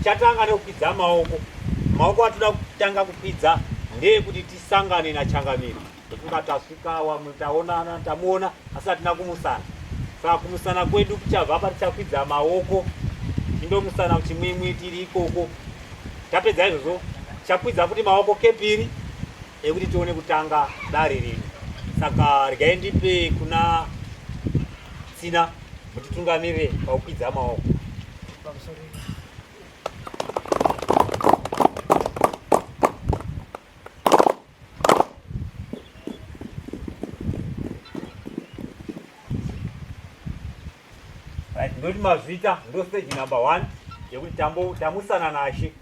Tichatanga nekukwidza maoko. Maoko atoda kutanga kukwidza ndeyekuti tisangane nachangamiri. Tokunga tasvika wamwe taonana tamuona asi hatina kumusana. Saka kumusana kwedu kuchabva patichakwidza maoko. Tindomusana kuchimwimwi tiri ikoko. Tapedza izvozvo chakwidza kuti maoko kepiri ekuti tione kutanga dare redu. Saka regai ndipe kuna Tsina kuti tungamirire pakukwidza maoko. Ndoti mazvita ndo stage number 1 yekuti tamusana nashe.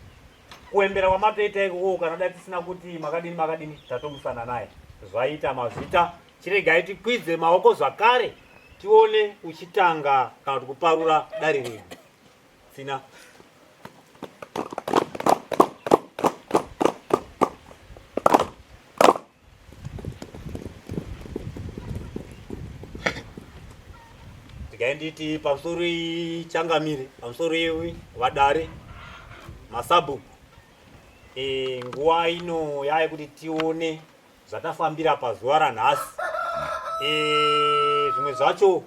Kuembera kwamatoita ikoko kana dai tisina kuti makadini tatomusana naye. Zvaita mazvita chiregai tikwidze maoko zvakare tione uchitanga kana kuti kuparura dare redu. Tsina. Nditi pamusoro changamire pamusoro vadare masabu nguva ino yaya kuti tione zvatafambira pazuva ranhasi. Zvimwe zvacho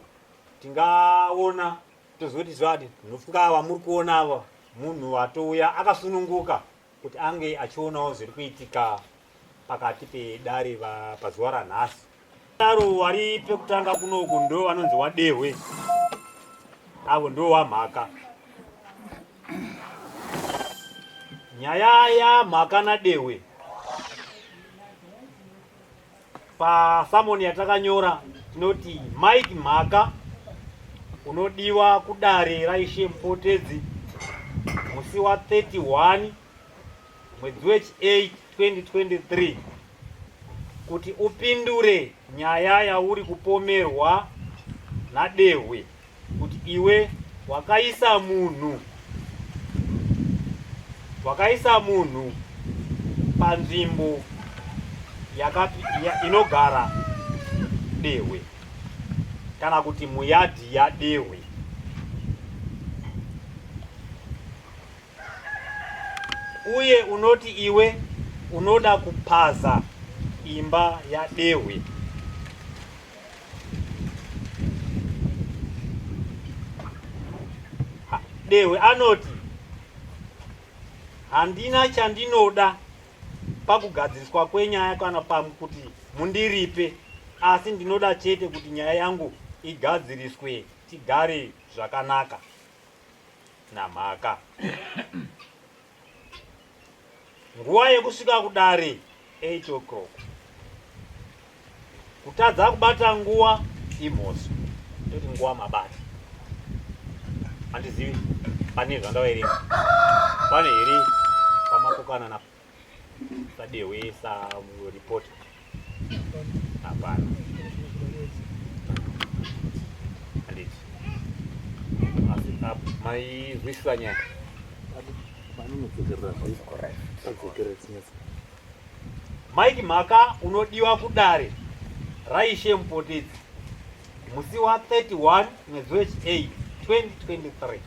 tingaona tozoti zvadi ndinofunga vamuri kuona ava munhu atouya akasununguka kuti ange achionawo zviri kuitika pakati pedare pazuva ranhasi. Daro vari pekutanga kunoku ndo vanonzi wadehwe. Avo ndo wamhaka. Nyaya yamhaka nadehwe pasamoni yatakanyora tinoti Mike mhaka unodiwa kudare raishe Mupotedzi musi wa 31 mwedzi wech8 2023 kuti upindure nyaya yauri kupomerwa nadehwe kuti iwe wakaisa munhu panzvimbo inogara dehwe kana kuti muyadhi yadehwe. Uye unoti iwe unoda kupaza imba yadehwe. Dehwe anoti handina chandinoda pakugadziriswa kwenyaya kana kuti mundiripe, asi ndinoda chete kuti nyaya yangu igadziriswe tigare zvakanaka namhaka. Nguva yekusvika kudare 8 o'clock. Kutadza kubata nguva imhosva. Toti nguva mabati. Handizivi pane zvandavaerenga. Pane here pamakokana na padehwe report. Hapana. Handiti. Asi maizwisisa nyaya. Mike mhaka unodiwa kudare raishe Mupotedzi musi wa 31 mwedzi wech8 2023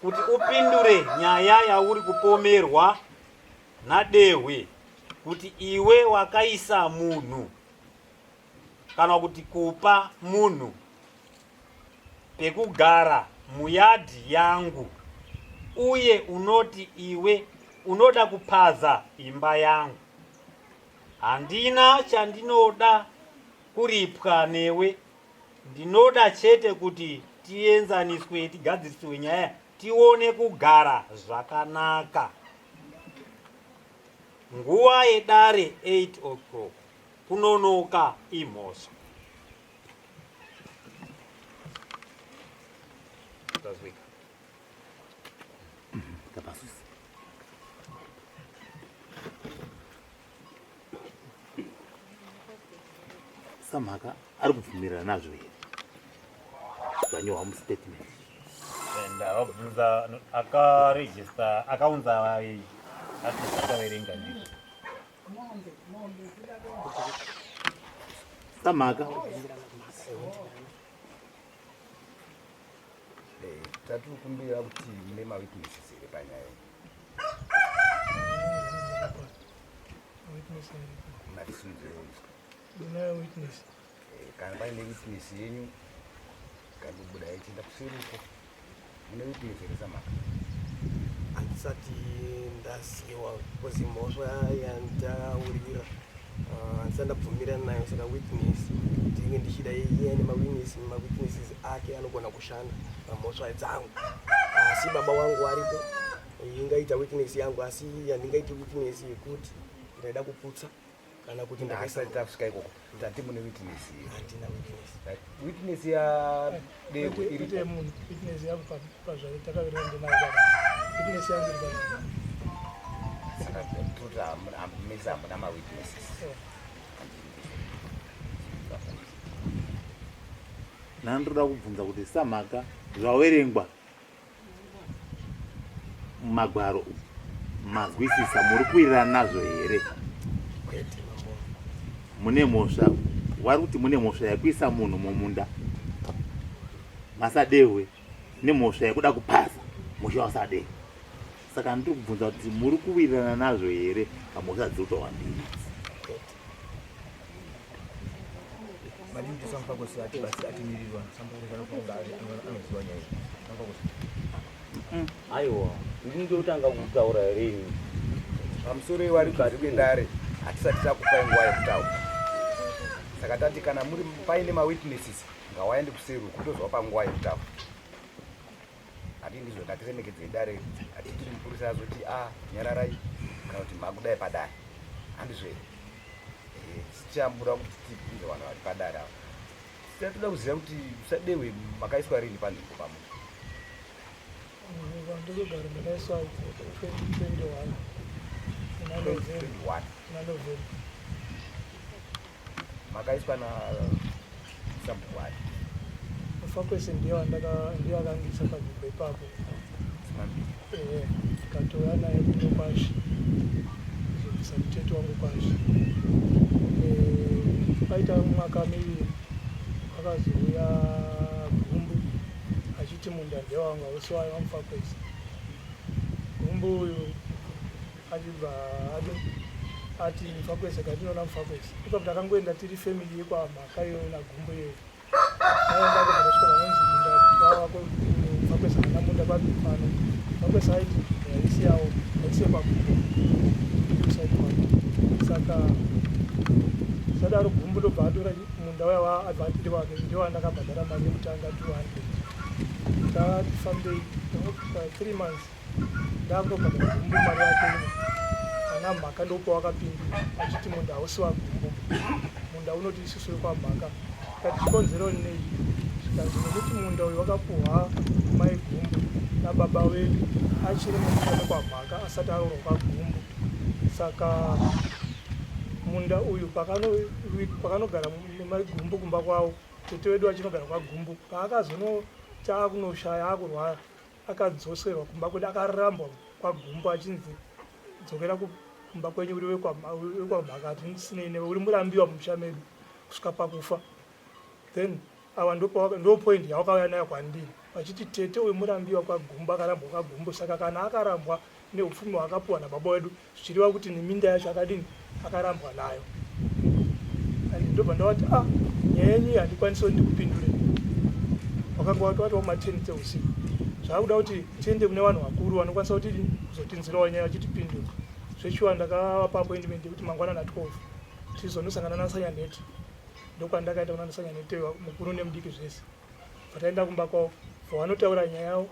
kuti upindure nyaya yauri kupomerwa nadehwe kuti iwe wakaisa munhu kana kuti kupa munhu pekugara muyadhi yangu, uye unoti iwe unoda kupaza imba yangu. Handina chandinoda kuripwa newe, ndinoda chete kuti tienzaniswe, tigadziriswe nyaya, tione kugara zvakanaka. Nguva yedare 8 o'clock kunonoka imhosva. Tazwika. Samhaka ari kubvumirana nazvo here zvanyorwa mustatement. Ndabvunza akaregister akaunza akaverenga ndizvo. Samhaka tatiri kumbira kuti mune mawitnesses ere panyaya kana paine witness yenyu kandibuda ichienda kuseruko mune witness ere samaka handisati ndaziwa kozi mhosva yandaurira handisati ndabvumirana nayo saka witness ndinge ndichida iye nemawitnesses ake anogona kushanda pamhosva dzangu asi baba wangu aripo ingaita witness yangu asi handingaiti witness yekuti ndaida kuputsa kana kuti ndakasati tasvika ikoko tati mune witness handina witness ya dego iri munhu witness yangu pazvayo takaverenda nayo witness yangu iri pazvayo saka toti mese hamuna mawitnesses nandinoda kubvunza kuti samhaka zvawerengwa mumagwaro mazwisisa muri kuwirirana nazvo here? Mune mhosva wari kuti mune mhosva yekuisa munhu mumunda masadehwe nemhosva yekuda kupasa musha wasadehwe. Saka ndiri kubvunza kuti muri kuwirirana nazvo here pamhosva dziri kutowandiri? Madini tusampa kosi atimirirwa sampa kosi anofunga anoziva nyaya. Aiwa, ndinge utanga kutaura rini pamusoro wari kari bendare hatisati takupai nguva yekutaura. Saka tati kana muri paine mawitnesses ngawaende kuseru kutozwa panguva yekutaura. Hati ndizvo ngatiremekedze dare hatitiri mupurisa azoti nyararai kana kuti makudai padare handizvo tichamuda kuti tipinze vanhu vari padare ava. Toda kuziva kuti musadehwe makaiswa rini panzvimbo pamunhu? ndikugara ndakaiswa 2021 November. Makaiswa na sambuwani Fakwese ndiyo akangisa panzvimbo ipapo tikatouya naye kuno kwashi kuzobvisa muteti wangu kwashi. Paita mwaka miviri akazouya Gumbu achiti munda ndewangu hausiwayo wamufakwese. Gumbu uyu achibva ati mufakwese katinoona mufakwese ipapo takangoenda tiri family yekwamhaka iyoyo naGumbu iyoyo aenda kuzorasvika vanonzi munda wako mufakwese hana munda papi pano mufakwese aiti yaisiyawo yaisiye paGumbu saiti pano. Saka sadaro Gumbu ndobva atora munda waya abva atiri wake ndowandakabhadhara mari yekutanga 200 tatifambei 3 months ndakutobhadhara Gumbu mari yake ino ana mhaka ndopo wakapinda achiti munda hausi waGumbu munda unoti isusu wekwamhaka kati chikonzero nei chikanzi nekuti munda uyu wakapuhwa mai Gumbu nababa wedu achiri munda wekwamhaka asati aroorwa kwaGumbu. Saka munda uyu pakanogara mai Gumbu kumba kwawo tete wedu achinogara kwaGumbu paakazonota akunoshaya akurwara akadzoserwa kumba kwedu akarambwa kwaGumbu achinzi dzokera kumba kwenyu uri wekwamhaka hatisinei newe uri murambiwa mumusha medu kusvika pakufa. Then awa ndo point yawakauya nayo kwandiri vachiti tete uyu murambiwa kwaGumbu akarambwa kwaGumbu. Saka kana akarambwa neupfumi hwakapuwa nababa wedu zvichiriva kuti neminda yacho akadini akarambwa nayo. Ndobva ndavati nyaya yenyu handikwanisi ndikupindure wakanga watova ma10 dzeusiku zvakuda kuti tiende kune vanhu vakuru vanokwanisa kuti kuzotinzirawo nyaya vachitipindura. Zveshuwa ndakavapa appointment yekuti mangwana na12 tizonosangana naSanyaneti. Ndokwandakaenda kuna Sanyaneti mukuru nemudiki zvese vataenda kumba kwavo vanotaura nyaya yavo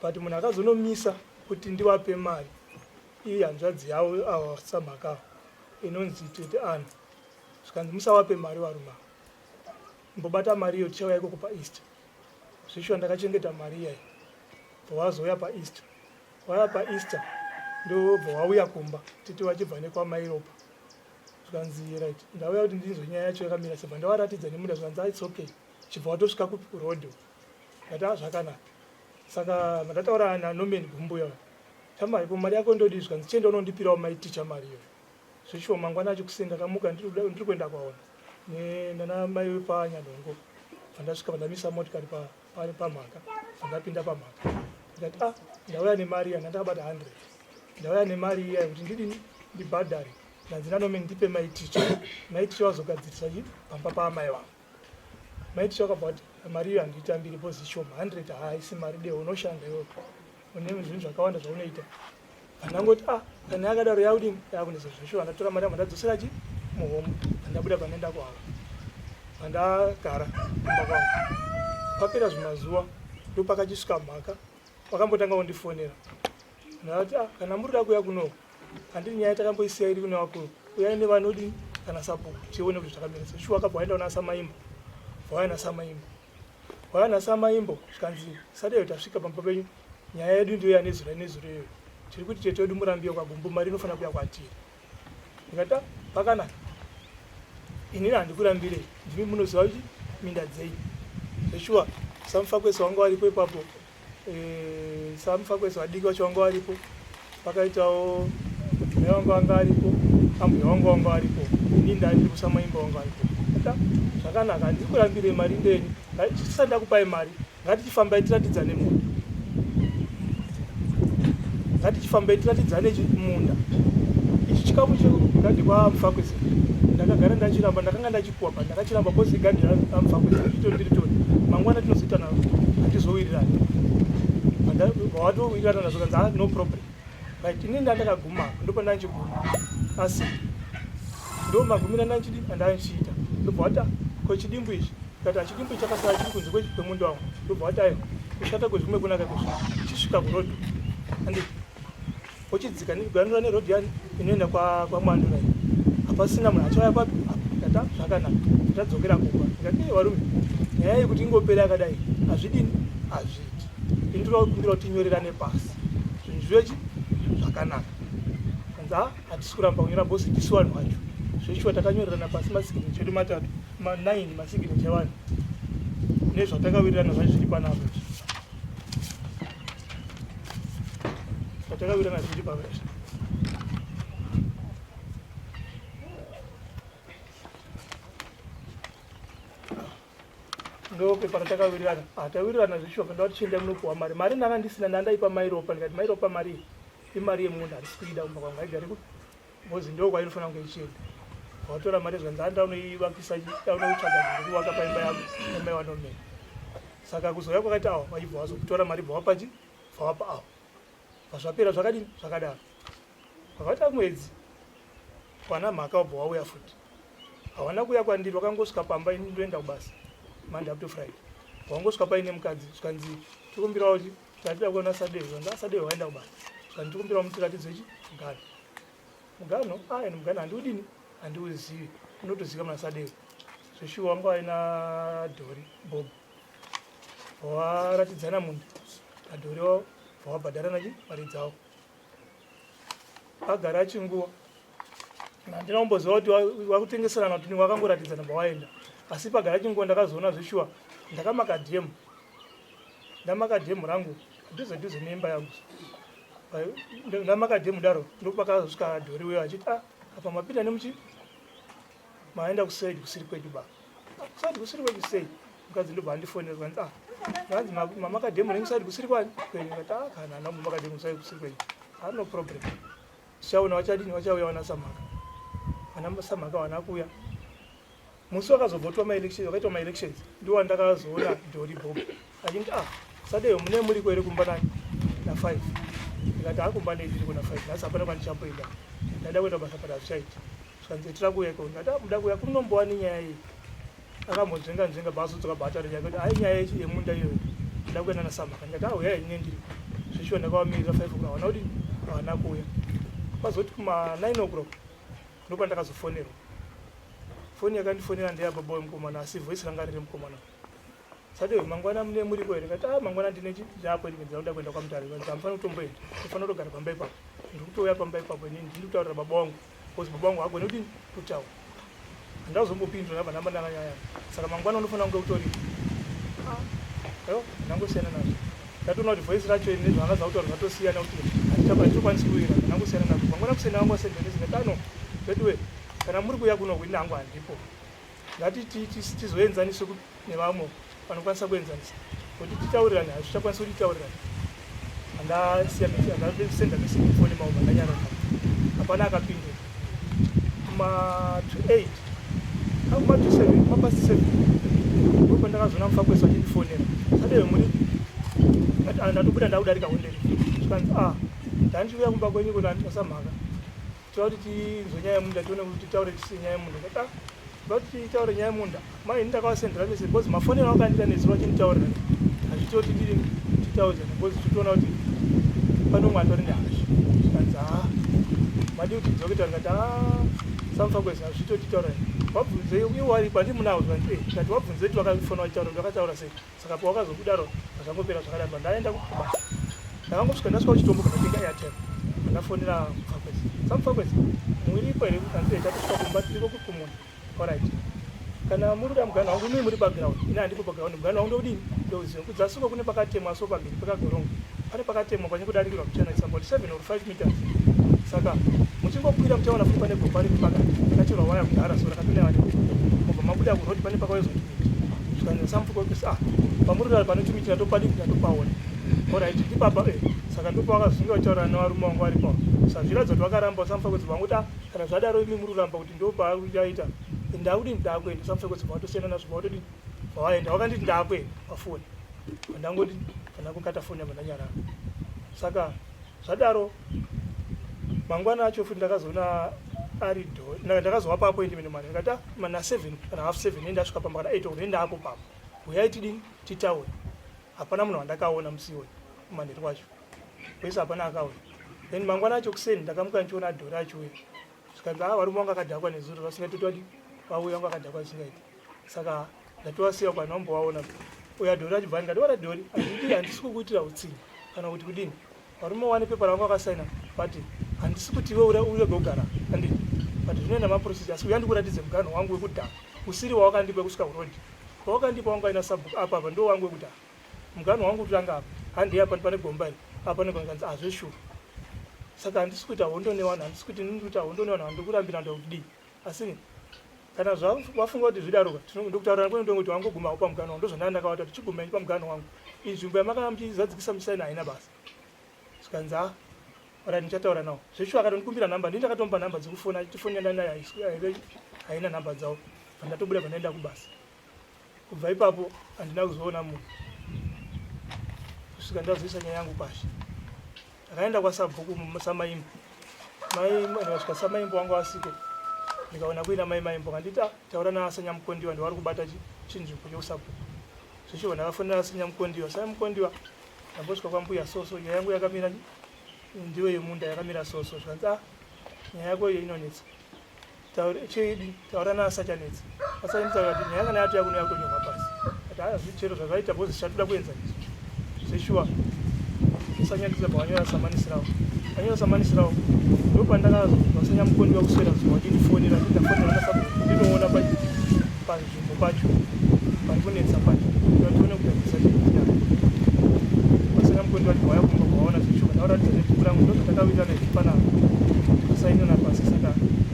but munhu akazonomisa kuti ndivape mari iyi hanzvadzi yavo ava samhaka inonzi tete ana zvikanzi musavape mari varume mbobata mari iyo tichauya ikoko paEaster. Zveshuwa ndakachengeta mari iyayi vazoya paEaster. Waya paEaster ndobva wauya kumba tete wachibva nekwamairopa zvikanzi right ndauya kuti ndinzwe nyaya yacho yakamira sebva ndavaratidza nemunda zvikanzi it's okay chibva watosvika kurodho ndati zvakanaka. Saka ndataura naNorman Gumbu yayo chamaripo mari yako ndodi zvikanzi chienda unondipirawo maiticha mari iyoyo. Zveshuwa mangwana achikusi ndakamuka ndiri kuenda kwaona nana mai wepaNyandongo vandasvika vandamisa motikari pari pamhaka ndapinda pamhaka ndati ndauya nemari yanga ndakabata 100 ndauya nemari iya kuti ndidini ndibhadhare ndanzina nome ndipe maiticha wazogadzirisa pamba paamai vangu maiticha wakabva kuti mari iyo handiitambiri position 100 haisi mari deo unoshanda iwo une zvinhu zvakawanda zvaunoita andangoti kana yakadaro yaudini yakunizozveshuwa ndatora mari yangu ndadzosera muhome andabuda panoenda kwavo andagara kumba kwangu papera zvimazuva ndopakachisvika mhaka wakambotanga kundifonera ndati kana murida kuya kuno handiri nyaya takamboisiya iri kune wakuru uyai nevanodini kana sapo tione kuti zvakamirisa shuwa akabva waenda una samaimbo vauya nasamaimbo zvikanzi sadeyo tasvika pamba penyu nyaya yedu ndiyo yanezuro nezuroyo tiri kuti tete wedu murambiyo kwagumbu mari inofanira kuya kwatiri ndikati pakanaka inini handikurambire ndimi munoziva kuti minda dzei zveshuwa samufakwesi wanga waripo ipapo samufakwesi wadiki wacho wanga waripo pakaitawo mai wangu wanga aripo ambuya wangu wanga waripo ini ndandiri kusamaimba wanga waripo zvakanaka handiri kurambire mari ndeni tisati ndakupai mari ngatichifambai tiratidzane munda ichi chikamu chegandhi kwamufakwesi ndakagara ndachiramba ndakanga ndachikuwa pa ndakachiramba bosi gandhi ramufakwesi itondiritoni mangwana tinozoita nazo hatizowirirani watowirirana nazo kanzi no problem right ini ndandakaguma ndopandanchiguma asi ndo magumira ndanchidi andanchiita ndobva wata kochidimbu ichi kati chidimbu chakasara chiri kunze kwemunda wangu ndobva wati ayo kushata kwezvimwe kunaka kwezvimwe chisvika kurodhi andi uchidzika ganura nerodhi yani inoenda kwamwandura iyi hapasina munhu achauya papi ndata zvakanaka ndadzokera kumba ndikati varume nyaya yekuti ingopera yakadai hazvidini hazviti ini tinoda kukumbira kuti tinyorerane pasi zvinhu zvechi zvakanaka kanzi hatisi kuramba kunyora bosi tisi vanhu vacho zveshuwa takanyorerana pasi masigini chedu matatu 9 masigini chevanhu nezvatakawirirana zvacho zviri panapa zvatakawirirana zviri panapa ndopepa ratakawirirana tawirirana zveshuwa kanda kuti chienda munopuwa mari ndanga ndisina ndandaipa mairopa ndikati mairopa mari imari yemunhu harisi kuida kumba kwangu haigari bozi ndo kwainofanira kunge ichienda watora mari zvanzi ndaunoivakisa daunoitsvaga zvekuwaka paimba yako nemai wanomena saka kuzouya kwakati vaibva vazokutora mari bva wapachi vawapa avo vazvapera zvakadini zvakadaro kwakaita mwedzi wana mhaka wabva wauya futi hawana kuya kwandiri wakangosvika pamba ini ndoenda kubasa Monday up to Friday wangosvika paine mukadzi zvikanzi tikumbirawo kuti tatida kuona Saturday zvanzi Saturday waenda kubasa zvikanzi tikumbirawo mutiratidze ichi mugano ene mugano handiudini handiuzivi unotoziva muna Saturday zveshuwa wanga waina dhori bob wawaratidzana munda adhori wavo vawabhadharana mari dzavo agara achinguva handina kumboziva kuti wakutengeserana kuti wakangoratidza waenda asi pagara chinguva ndakazoona zveshuwa ndakamaka dhemu rangu dhuze neimba yangu ndamaka dhemu daro ndopakazosvika dhori weyo achiti apa mapinda nemuchi maenda kusaidi kusiri kwedu ba saidi kusiri kwedu sei mukadzi ndobva andifonera kanzi vanzi mamaka dhemu renyu saidi kusiri kwenyu kati kana namamaka dhemu saidi kusiri kwenyu no problem tichaona wachadini wachauya wana samaka wana samaka wana kuya musi wakazobvotwa maelection wakaitwa maelections ndiwo wandakazoona dhori bob achinti Saturday mune muri kwere kumba na 5 ndikati akumba ndiri kuna 5 nhasi hapana kwandichamboenda ndada kuenda basa padazvichaita zvikanzi tira kuya iko ndati muda kuya kunombowani nyaya iyi akambonzvenga basudzoka bhatari yake kuti hai nyaya yemunda iyoyo ndida kuenda nasamaka ndikati uyai ine ndiri zveshuwa ndakavamirira 5 o'clock hawana kuti hawana kuya kwazoti kuma 9 o'clock ndopa ndakazofonerwa foni yakandifonera ndeyababa wemukomana asi voisi ranga riri mukomana Saturday mangwana mune muri kwere kati mangwana ndinechi ndapo ndinza kuda kuenda kwamutare kuti amfana kutomboenda ufana kugara pamba ipapo ndiri kutoya pamba ipapo nini ndiri kutaurira baba wangu kozi baba wangu agone kuti kutaura ndazombopindura namba namba ndakanyaya saka mangwana unofana kunge utori ndangosiyana nazvo ndatoona kuti voisi racho ine zvanga zvakutaura zvatosiyana kuti handichapa ndichokwanisi kuwira ndangosiyana nazvo mangwana kusiyana wangu wasendenizingatano veduwe kana muri kuya kuno kuti nangu handipo ngati tizoenzanisa nevamwe vanokwanisa kuenzanisa kuti titaurirane hazvichakwanisi kuti titaurirane. Andasenda mesifoni maubva ndanyara hapana akapindura kuma-8 kuma-7 mapasi 7 ndoko ndakazoona Mufakwesi vachindifonera sadewe muri ndatobuda ndaudarika honderi zvikanzi ndandiuya kumba kwenyu kuna ndasamhaka tova kuti tizonyaya yemunda tione kuti titaure tisi nyaya yemunda kata va kuti titaure nyaya yemunda mai ndakavasendera mese because mafonero akandita neziro vachinitaurira hazvitoti titaudzana because titoona kuti pano mwana tori nehasha zvikanzi madi kuti dzokita ndikati saMufakwesi hazvitoti titaurira wabvunze iwari pandimunawo zvanzi ndikati wabvunze ti wakafona wachitaura ndakataura sei saka pawakazokudaro zvakangopera zvakadaro ndaenda kubasa ndakangosvika ndasvika kuchitombo kunotenga airtime ndafonera Mufakwesi saMufakwesi muripo here kukanzi tatisvika kumba tiriko kukumuna alright kana muri kuda mugana wangu imi muri background ine handipo background mugana wangu ndodini ndoziva kudzasuka kune pakatemwa so pamberi pakagoronga pane pakatemwa panye kudarikirwa kuchana example 7 or 5 meters saka muchingokwira muchaona futi pane gomba riri pakati rakachirwa waya kugara so rakapinda vane mobva mabuda kurodi pane pakawezwa zvikanzi saMufakwesi pamuri kudaro pane chimiti ndatopadiki ndatopaona alright ndipapa saka ndopawakazvinge vachitaurana nevarume vangu vari pawo saka zviratidza kuti vakaramba saMufakwesi vanguti kana zvadaro imi muri kuramba kuti ndopaachaita ndakudini ndakwenda saMufakwesi vatosiyana nazvo vatodini vawaenda wakanditi ndakwenda pafoni vandangoti vandakukata foni yabva ndanyarara saka zvadaro mangwana acho futi ndakazoona ari ndakazova pa appointment mari ndikati mana 7 kana half 7 ndasvika pamba kana 8 kuti ndako papo uyai tidini titaure hapana munhu wandakaona musiwe kumanheri kwacho kwese hapana akauya then mangwana acho kuseni ndakamuka ndichiona dhori achiuya zvikanzi varume vangu akadhakwa nezuro vasingatoti vati vauya vangu akadhakwa zvisingaiti saka ndatovasiya kana vambovaona uya dhori achibva ndikati wara dhori handisi kukuitira utsinga kana kuti kudini varume wane pepa rangu akasaina but handisi kuti iwe urege kugara andii but zvinoenda maprocedure asi uya ndikuratidze mugano wangu wekudhara usiri wawakandipa kusvika kurodi wawakandipa wangu aina sabhuku apa apa ndo wangu wekudhara mugano wangu utanga apa handi apa pane gomba iri apa nekanzi zveshuwa saka handisi kuita hondo nevanhu handisi kuti ndikuita hondo nevanhu handikurambira ndokudii asi kana vafunga kuti zvidaroka ndokutaurana kwene ndongoti wangogumawo pamugano wangu ndozvandanga ndakavata tichigumai pamugano wangu izvimbo yamakanga muchizadzikisa muchisaina haina basa zvikanzi ora ndichataura nawo zveshuwa akatondikumbira nhamba ndii ndakatomba nhamba dzekufona tifonera naye haina nhamba dzavo vandatobuda vandaenda kubasa kubva ipapo handina kuzoona munhu kusvika ndazoisa nyaya yangu pashi ndakaenda kwasabhuku samaimbo ndikasvika samaimbo wangu asiko ndikaona kuina maimbo kanditi taura nasanyamukondiwa ndiwari kubata chinzvimbo cheusabhuku zveshuwa ndakafonera sanyamukondiwa sanyamukondiwa ndambosvika kwambuya soso nyaya yangu yakamira ndiwe yemunda yakamira soso zvikanzi nyaya yako iyo inonetsa chidi taura nasachanetsa asanetsa kuti nyaya kana yato yakuno yakutonyoma pasi ati chero zvazvaita bhozi zvichatoda kuenzanisa zveshuwa sanyatisa pawanyora samanisirawo anyora samanisirawo ndopandakazwa sanyamukondiwa kuswera zuva wachindifonera ndafonera nasabhuku ndinoona panzvimbo pacho pari kunetsa pacho tione kugadzisa chiiaa masanyamukondiwa waya kumba kwaona zveshuwa ndauratidza nebhuku rangu ndozvatakavita nezvipanavo tikasainona pasi saka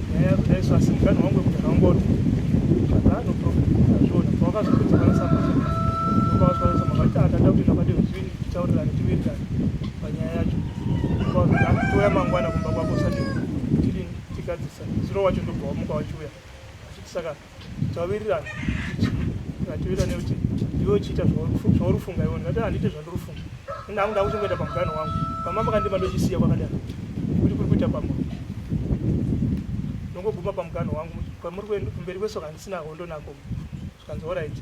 nyaya yazo asi mugano wangu wekudhara wangoto azvona pawakazokudzikanisamba ndokavasvaasamakaita atanda kuti ndakade kuzvini titaurirane tiwirirane panyaya yacho toya mangwana kumba kwako sati tidini tigadzisa ziro wacho ndobva wamuka wachiuya achiti saka tawirirane tiwirirane kuti ndiwe uchiita zvaurufunga iwo ndikati handiti zvandirufunga ndangu ndakuchengeta pamugano wangu pamamba kandima ndochisiya kwakadaro kuti kuri kuita pamoyo ndongoguma pamugano wangu pamuri kumberi kwesoka handisina hondo nako zvikanzi orit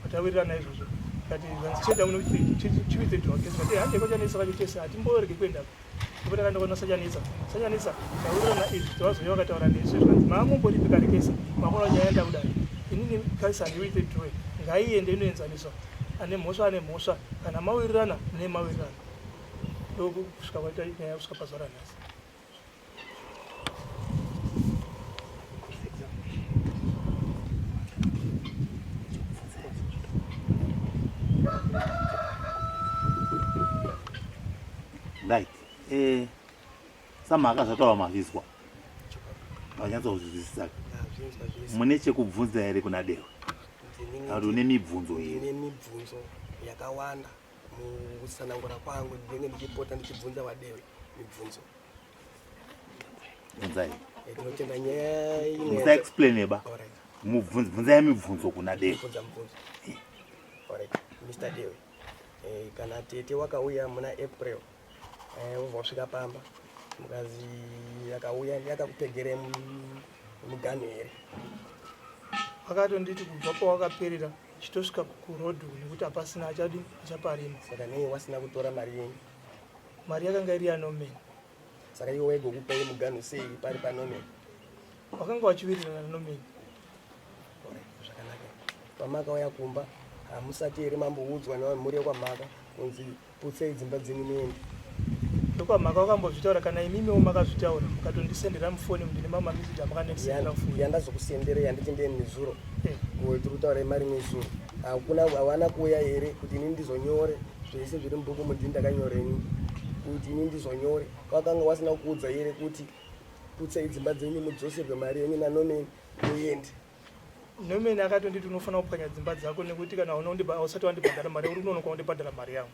patawirirana izvozvo kati zvanzichenda muno chiwidze dhowakesi kati hande kwachanetsa kacho chese hatimborege kuenda ndipo takaenda kona sachanetsa tawirirana izvi dzovazoya vakataura nesu zvikanzi maamumboripi karekesa makona nyaya ndakudai inini kaisa handiwite drowe ngaiende inoenzaniswa ane mhosva kana mawirirana nemawirirana ndokusvika kwaita nyaya kusvika pazuva ranhasi right samhaka zvataura mazvizwa vanyatsa kuzvizwisisa mune chekubvunza here kuna dero kuti une mibvunzo here nemibvunzo yakawanda mukusanangura kwangu ndinenge ndichipota ndichibvunza vadewe mibvunzo. Bvunzai. Tinotenda nyaya imwe. Musaexplain ba. Alright. Mubvunzai mibvunzo kuna Dewe. Mibvunzo. Alright, Mr. Dewe. Kana tete wakauya muna April. Ubva wasvika pamba. Mukazi yakauya yakakupegere mugano here. Wakatonditi kubva pawakaperera chitosvika kurodhu nekuti hapasina achaparima. Saka nei wasina kutora mari yenyu? Mari yakanga iri yanomeni. Saka iwe wega kupai mugano sei pari panomeni? Wakanga wachiwirirana nanomeni. Zvakanaka. Pamakauya kumba hamusati here mamboudzwa nemhuri yekwamhaka kunzi putsei dzimba dzenyu muende? Ndokwamhaka wakambozvitaura kana imimiwo makazvitaura mukatondisendera mufoni ndine mamameseji amakanendisendera mufoni. Yandazokusendera yanditi ndieni nezuro. Tiri kutaura mari nezuro. Hawana kuuya here kuti ini ndizonyore zvese zviri mubhuku mundini ndakanyoreni kuti ini ndizonyore. Wakanga wasina kuudza here kuti putsei dzimba dzenyu mudzoserwe mari yenyu nanomeni muende? Nomeni akatonditi unofanira kupwanya dzimba dzako nekuti kana usati wandibhadhara mari uri kunonoka wandibhadhara mari yangu.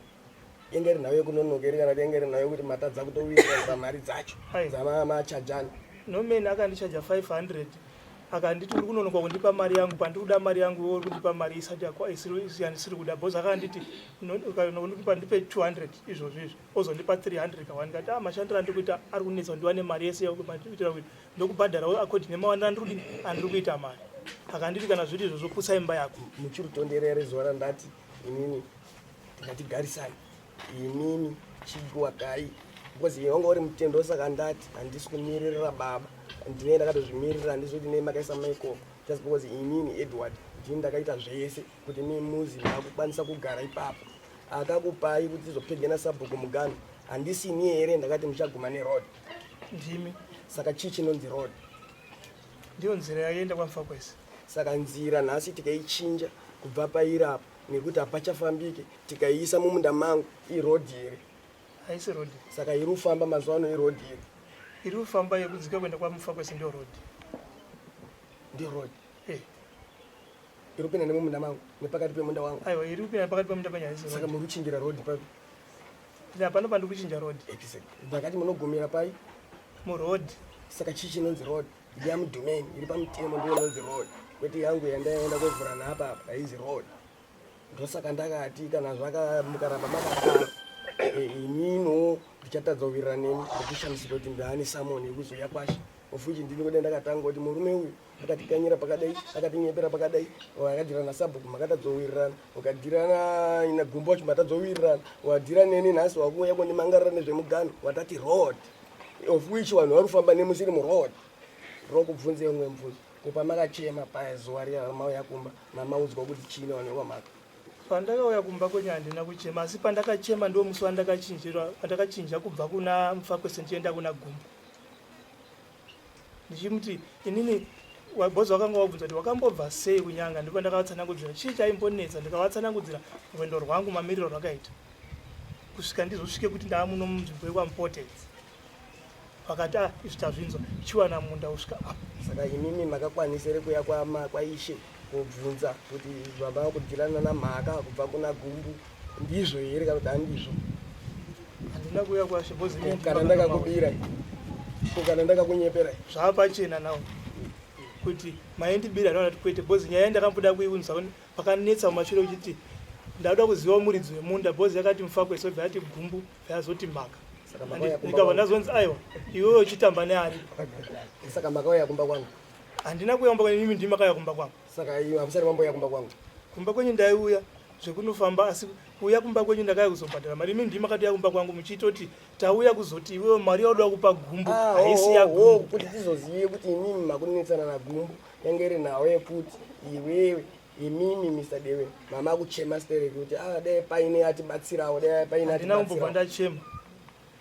Engeri nayo yekunonoka iri kana engeri nayo kuti matadza kutowirira pamari dzacho dzamachajana. Nomeni akandichaja 500 akanditi uri kunonoka kundipa mari yangu pandikuda mari yangu iwe uri kundipa mari isiri kuda bhozi akanditi ukandipa ndipe 200 izvozvizvo ozondipa 300 kawani ndikati mashandiro andikuita ari kunetsa ndiwane mari yese kuitira kuti ndokubhadhara akodhi nemawanda andiri kuita mari. Akanditi kana zviti izvozvo putsa imba yako. Muchiritonderere zuva randati inini tikatigarisani inini chigwakai because wanga uri mutendo saka ndati handisi kumirira baba ndine ndakatozvimirira handisi kuti nemakaisa maiko just because inini Edward ndini ndakaita zvese kuti nemuzi ndakukwanisa kugara ipapo. Akakupai kuti zopegena sabhuku mugano handisini here ndakati muchaguma neroad ndimi saka chii chinonzi road? Ndiyo nzira yaenda kwaMfa kwese. Saka nzira nhasi tikaichinja kubva pairapo nekuti hapachafambike tikaiisa mumunda mangu irodhi here? Haisi rodhi. Saka iri kufamba mazuva ano irodhi here? Iri kufamba yekudzika kuenda kwaMfa kwese ndiyo rodhi. Ndiyo rodhi? Iri kupinda nemumunda mangu nepakati pemunda wangu? Aiwa, iri kupinda pakati pemunda penyu haisi rodhi. Saka muri kuchinjira rodhi papi? Hapana pandi kuchinja rodhi. Ndakati munogumira pai? Murodhi. Saka chii chinonzi rodhi? Yamudhumeni iri pamutemo ndiyo inonzi rodhi. Kwete yangu yandaenda kwevhura naapapa haizi rodhi. Ndosaka ndakati kana mukaramba makadaro inino ndichatadza kuwirirana nemi ndokushamisira kuti ndaane samoni yekuzoya kwasha. Ofuchi ndini kudai ndakatanga kuti murume uyu akatikanyira pakadai akatinyepera pakadai akadhirana sabhuku makatadzowirirana ukadhirana ina gumbo wacho matadzowirirana wadhira neni nhasi wakuuya kundimangarira nezvemugano watati road of which vanhu vari kufamba nemusiri muroad. Rokubvunza imwe mvunzo kupa makachema pazuva riya mauya kumba mamaudzwa kuti chini vanhu vekwamhaka? Pandakauya kumba kwenyu handina kuchema asi pandakachema ndiwo musi wandakachinja kubva kuna Mfa kwese ndichienda kuna Gumbo. Ndichimuti inini bhozi wakanga wabvunza kuti wakambobva sei kunyanga, ndipo ndakavatsanangudzira chii chaimbonetsa ndikavatsanangudzira rwendo rwangu mamiriro rwakaita kusvika ndizosvike kuti ndaamuno munzvimbo yekwamupotedzi. Vakati izvi tazvinzwa chiwana munda usvika apa. Saka inini makakwanisire kuya kwaishe kubvunza kuti zvamba kudhirana namhaka kubva kuna Gumbu ndizvo here kana kuti handizvo? Handina kuuya kwashe bhozi kana ndakakubira kana ndakakunyepera zvapachena nawo kuti maindibira naona kuti kwete bhozi nyaya yandakamboda kuiunza pakanetsa mumashure uchiti ndauda kuziva muridzi wemunda. Bhozi yakati Mfa kwese obva yati Gumbu yazoti mhaka. Ndikabva ndazonzi aiwa iwewe uchitamba neari? Saka makauya kumba kwangu? Handina kuuya kumba kwenyu, imi ndimi makauya kumba kwangu. Saka iwe hamusati mamboya kumba kwangu? Kumba kwenyu ndaiuya zvekunofamba asi kuuya kumba kwenyu ndakauya kuzobhadhara mari. Imi ndimi makauya kumba kwangu muchitoti tauya kuzoti iwewe mari yauda kupa Gumbu haisi yaGumbu. Kuti tizozive kuti inini makunetsana naGumbu yange iri nawo yekuti iwewe imimi Mr. Dewe mama kuchema stereki kuti dai paine atibatsirawo dai paine handina kumbobva ndachema.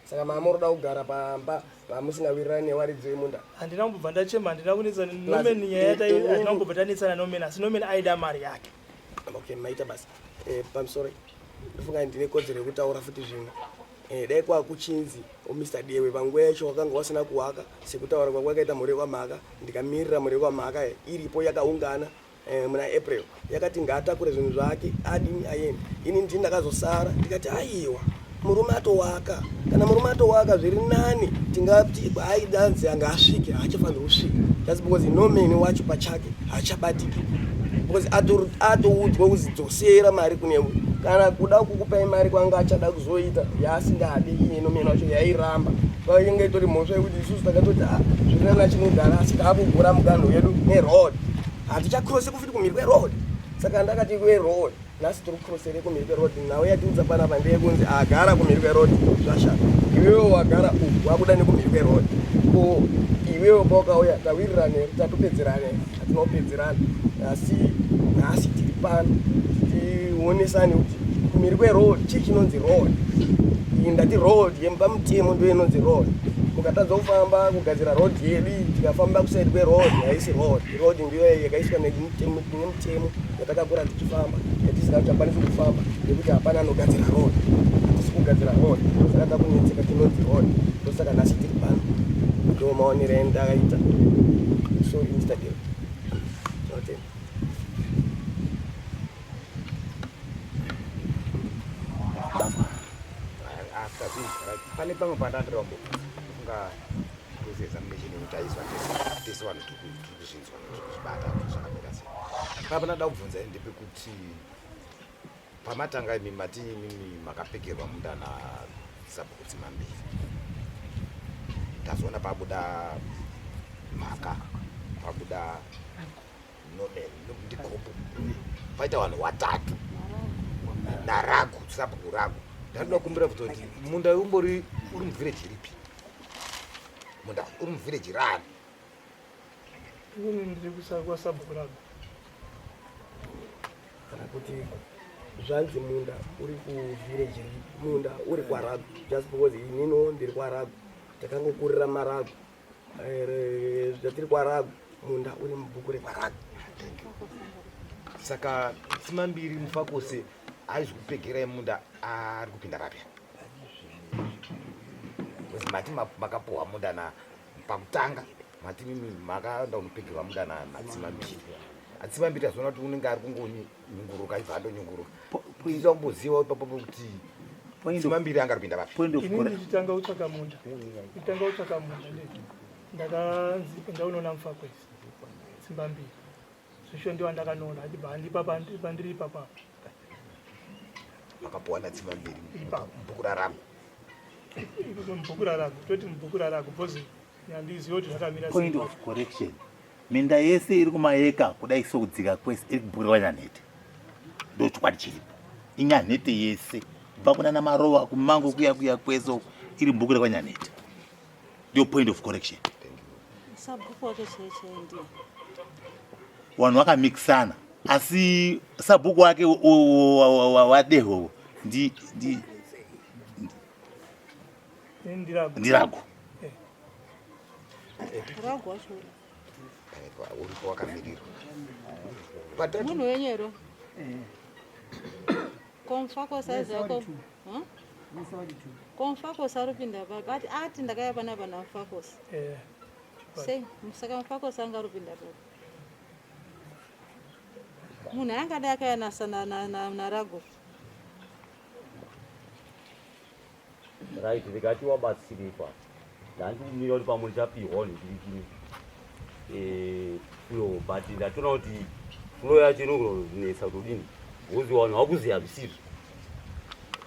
Saka mama uroda kugara pamba pamusingawirirani newaridzi wemunda? Handina kumbobva ndachema, handina kunetsana nomeni. Nyaya handina kumbobva tanetsana nomeni asi nomeni aida mari yake. Okay, maita basi pamusoro ndofunga ndine kodzero yekutaura futi zvimwe. Dai kwakuchinzi Mr. Dewe panguva yacho wakanga wasina kuwaka sekutaura kwakaita mhuri yekwamhaka ndikamirira mhuri yekwamhaka iripo yakaungana muna April yakati ngaatakure zvinhu zvake adini aende. Ini ndini ndakazosara ndikati aiwa murume atowaka, kana murume atowaka zviri nani tingati aidanzi anga asvike haachafanirwi kusvika just because nomeni wacho pachake haachabatiki because atoudzwa kuzidzosera mari kune kana kuda kukupai mari kwanga achada kuzoita yaasingade iye nomeni wacho yairamba painge itori mhosva yekuti isusu takatoti zvirinana chinogara asi taakugura muganho wedu neroad hatichakrose kufiti kumhiri kweroad. Saka ndakati kweroad nhasi tiri kukrosere kumhiri kweroad nhau yatiudza panapa ndeyekunzi agara kumhiri kweroad zvashata iwewo wagara uku wakuda nekumhiri kweroad ko iwewo kwakauya tawirirane tatopedzerane hatinopedzerana asi nhasi tiri pano tionesani kuti kumhiri kweroad chii chinonzi road. Iyi ndati road yepamutemo ndo inonzi road. Mukatadza kufamba kugadzira road yedu tikafamba kusaidi kweroad haisi road. Road ndiyo yakaiswa nemutemo yatakakura tichifamba yatisingachakwanisi kufamba nekuti hapana anogadzira road. Hatisi kugadzira road saka takunetseka tinonzi road. Ndosaka nhasi tiri pano ndo maonero endakaita so Instagram. Pane pamwe pandandirombo kufunga kuziexamination yekutaiswa tese vanhu tiri kuzvinzwa nekuzvibata zvakamira sei. Papa ndada kubvunza ndepe kuti pamatanga imi mati imimi makapekerwa munda nasabhuku dzimambiri ndazoona pabuda mhaka pabuda nobel ndikopo paita vanhu watatu naragu sabhuku ragu. Ndanoda kukumbira kuti munda umbori uri muvillage ripi? Munda uri muvillage rani? Inini ndiri kwasabhuku ragu. Kana kuti zvanzi munda uri kuvillage munda uri kwaragu just because inino ndiri kwaragu takangokurira maragu zvatiri kwaragu munda uri mubhuku rekwaragu. Saka Dzimambiri mufakose aizi kupegerai munda ari kupinda rapya mati makapuhwa munda na pakutanga mati mimi makaenda unopegerwa munda nadzimambiri. Adzimambiri azoona kuti unenge ari kungonyunguruka ibva andonyunguruka kuita kumboziva ipapo kuti Dzimambiri anga kupinda rapya. Inini nditanga kutsvaka munda ndakanzi ndaunoona mufakwezi Zimbambiri zvisho ndiwa ndakanoona handipa pandiri ipapa makapuhwa nadzimambiri mubhuku raragu. Mubhuku raragu toti mubhuku raragu bhozi handizivi kuti zvakamira sei. Point of correction, minda yese iri kumaeka kudai sokudzika kwese iri kubhuku rewanyanete ndo chokwadi chiripo. Inyanete yese kubva kuna namarowa kumango kuya kwese iri mubhuku rewanyanete ndio point of correction. Sabhuku wake chechendi Wanhu wakamikisana asi sabhuku wake wadeho ndiragu ragu wacho uripo wakamirirwa munhu wenyero komfako saizi yako komfakosi arupinda papa ati ndakaya panapa namufakosi sei saka mufakosi anga arupinda papa munhu angada akayanasa narago right ndikati wabatsiripa ndandikumira kuti pamwe ndichapihwa ndikirikini flow but ndatoona kuti flow yacho inonesa kutodini wozi vanhu vakuziya zvisizvo.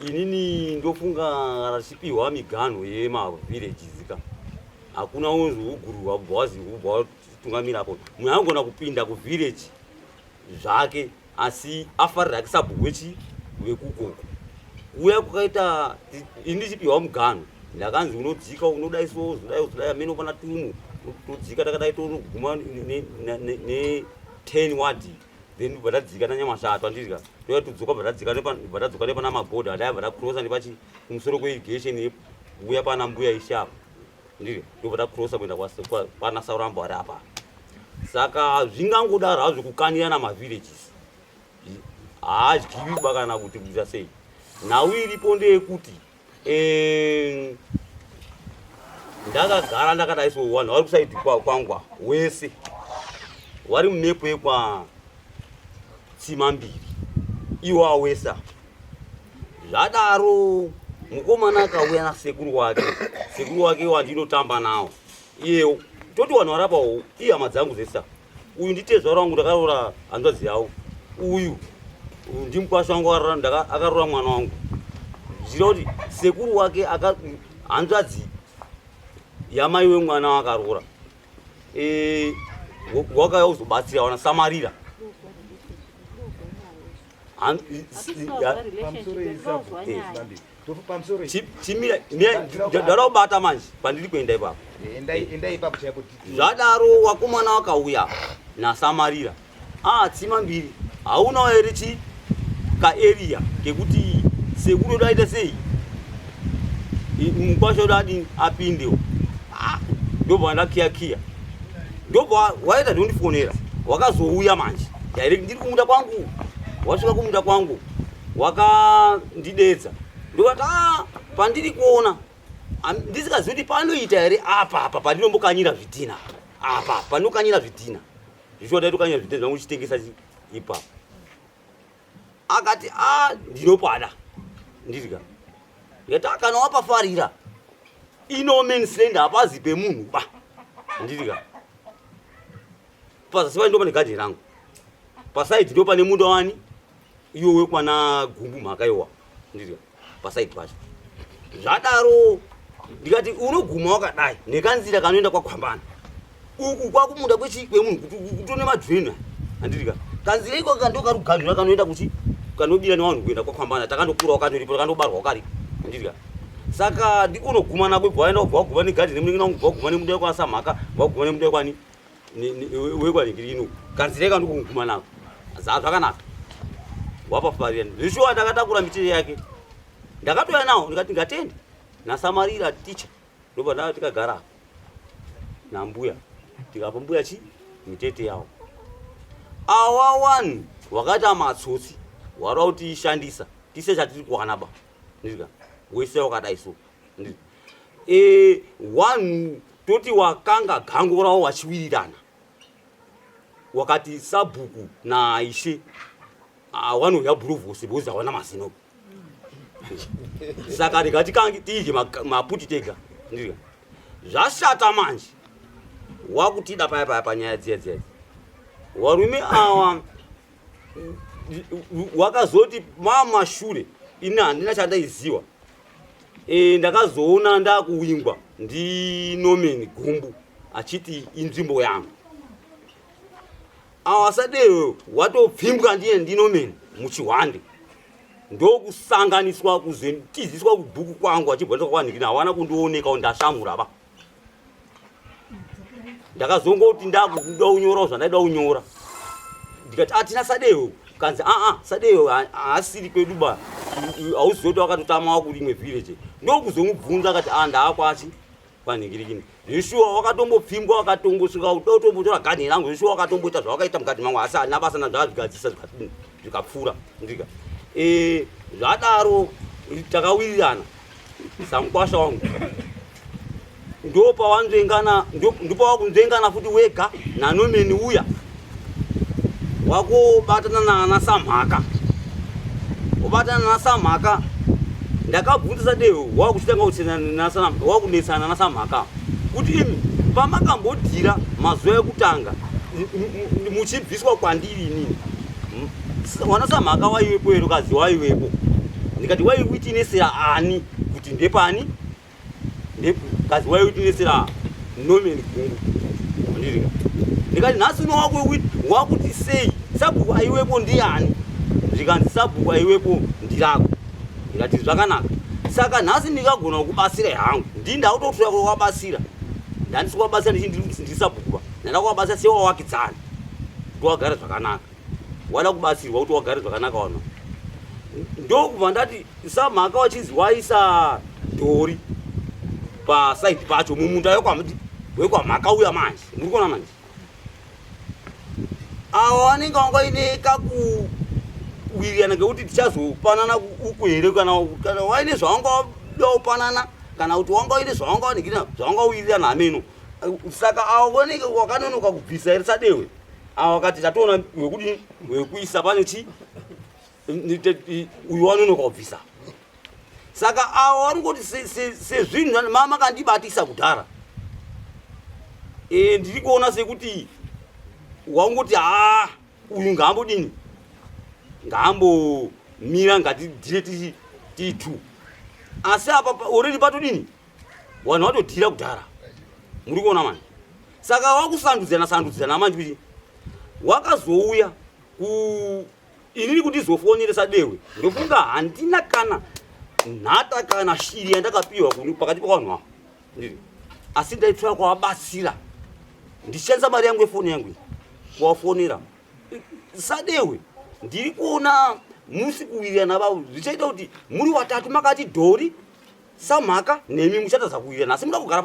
Inini ndofunga rachipihwa miganho yemavillages ka hakuna unzi ugururwa kubva wazi kubva watungamira apo munhu angona kupinda kuvillage zvake asi afarira kisabhuku wekukoko uya kukaita indichipihwa muganho ndakanzi unodzika unodai so uzodai amene pana tumu todzika takadai tonoguma ne10 wadi then batadzika nanyamashatu andizika toya tudzoka batadzoka nepana mabhodha adai batacrossa nepachi kumusoro kweirrigation uya pana mbuya ishapa ndiri ndo batacrossa kuenda pana saurambo ari apa. Saka zvingangodaro hazvo kukanirana mavillages haadyiwi bakana kuti kuita sei. Nhau iripo ndeyekuti ndakagara ndakadaiso vanhu vari kusaidi kwangwa wese vari munepo tsima mbiri iwo awesa. Zvadaro mukomana akauya nasekuru wake wandinotamba nawo iye toti vanhu varapawo iye hama dzangu zesa. Uyu nditezvaro wangu ndakaroora hanzvadzi yawo, uyu ndimukwasha wangu akaroora mwana wangu. Zvichida kuti sekuru wake hanzvadzi yamai wemwana wakaroora wakauya kuzobatsira wana samarira. Ndada kubata manje pandiri kuenda ipapo. Zvadaro wakomana wakauya nasamarira. Tsima mbiri haunawo here chi kaarea kekuti sekuru daita sei mukwasha dadi apindewo. Ndobva ndakiya ndobva waita ndondifonera wakazouya manje direct ndiri kumunda kwangu. Wasvika kumunda kwangu wakandidedza ndokati pandiri kuona ndisingazivi kuti panoita here apa pandinombonkanyira zvidhina apa panokanyira zvidhina zvichoda tokanyira zvidhina zvanguchitengesa ipapo. Akati ndinopada ndirika ndikati kana wapafarira inomenisland hapazi pemunhu ba ndirika pazasi pandopa negadheni rangu pasaidi ndo pane munda wani iwo wekwana gumbu mhakaiwa ndirika pasaidi pacho. Zvadaro ndikati unoguma wakadai nekanzira kanoenda kwakwambana uku kwakumunda kwemunhu kutone madhvena andirika kanzira iko kandokarugadzira kanoenda kuchi kanobira nevanhu kuenda kwakwambana takandokura wakandoripo takandobarwa wakaripo ndirika. Saka ndikunoguma nako bvaenda kubva waguma negadheni munengena kubva waguma nemunda wekwasamhaka waguma nemunda wekwani wekwaningirino kanzira ika ndikuguma nako zvakanaka wapafarira. Zvishuwa ndakatakura michero yake ndakatoya nawo ndikati ngatende nasamarira ticha ndobva ndava tikagara nambuya tikapa mbuya chi mitete yawo. Awa wanhu wakati amatsotsi wada kuti ishandisa tise chatiri kuwana ba ndika wese wakadai so wanhu toti wakanga gango rawo wachiwirirana wakati sabhuku naishe wanoya bhurovhose bhozi hawana mazino. Saka rikati kangi tiidye maputi tega ndika zvashata manje wakutida paya panyaya dziya varume awa wakazoti mamashure ini handina chandaiziva. Ndakazoona ndakuwingwa ndinomeni gumbu achiti inzvimbo yangu. Awasadero watopfimbwa ndiye ndinomeni muchihwande ndokusanganiswa kuzotiziswa kubhuku kwangu achibva kwanikina hawana kundioneka ndashamura ba. Ndakazongoti ndakuda unyora zvandaida unyora ndikati atina Sadeo kanzi Sadeo haasiri kwedu ba hauzoti wakatotama wakurimwe village ndokuzomubvunza akati ndaakwachi kwaningirikini. Zveshuwa wakatombopfimbwa wakatombosvika udotombotora gadheni rangu zveshuwa wakatomboita zvawakaita mugadheni mangu asi handina basa nazvazvigadzisa zvikapfuura ndika. Zvadaro takawirirana samukwasha wangu ndopawakunzvengana futi wega nanomeni uya wakobatana nasamhaka wabatana nasamhaka. Ndakabvunza Sadeo wakuchitanga wakunetsana nasamhaka kuti imi pamakambodhira mazuva ekutanga muchibviswa kwandiri inini wanasamhaka waivepo here kazi waivepo. Ndikati waiwitinesera ani kuti ndepani kazi waiwitinesera nomeni gungu ndirika. Ndikati nhasi wakuti sei sabhuku aivepo ndiani ndikanzi sabhuku aivepo ndirako. Ndikati zvakanaka. Saka nhasi ndikagona kukubasira hangu ndindakutotora kwakabasira ndandisikuwabasira ndisabhukuba ndandakuwabasira sewawakidzana towagara zvakanaka wada kubasirwa kuti wagare zvakanaka wana. Ndokubva ndati samhaka wachizi waisa dhori pasaidi pacho mumunda wekwamhaka uya manje muri kuona manje awa vanenge vangaine kakuwirirana ngekuti tichazopanana uku here kana waine zvawanga upanana kana kuti wanga uine zvawangawirirana hameno. Saka awa vanenge wakanonoka kubvisa here Sadewe wakati tatoona wekuti wekuisa pane chi uyu wanonoka kubvisa. Saka awo warungoti sezvinhu mama kandibatisa kudhara. Ndiri kuona sekuti wangoti uyu ngambodini ngambomira ngatidhire titu. Asi apa already patodini vanhu vatodhira kudhara. Muri kuona mani. Saka wakusandudzana manje kuti wakazouya inini kuti ndizofoneresa dewe ndofunga handina kana nhata kana shiri yandakapiwa pakati pavanhu ava. Asi ndaitira kuvabatsira ndichishandisa mari yangu yefoni yangu kuvafonera. Sadewe ndiri kuona musi kuwirirana vavo zvichaita kuti muri watatu makati dhori samhaka nemi muchatadza kuwirirana asi muda kugara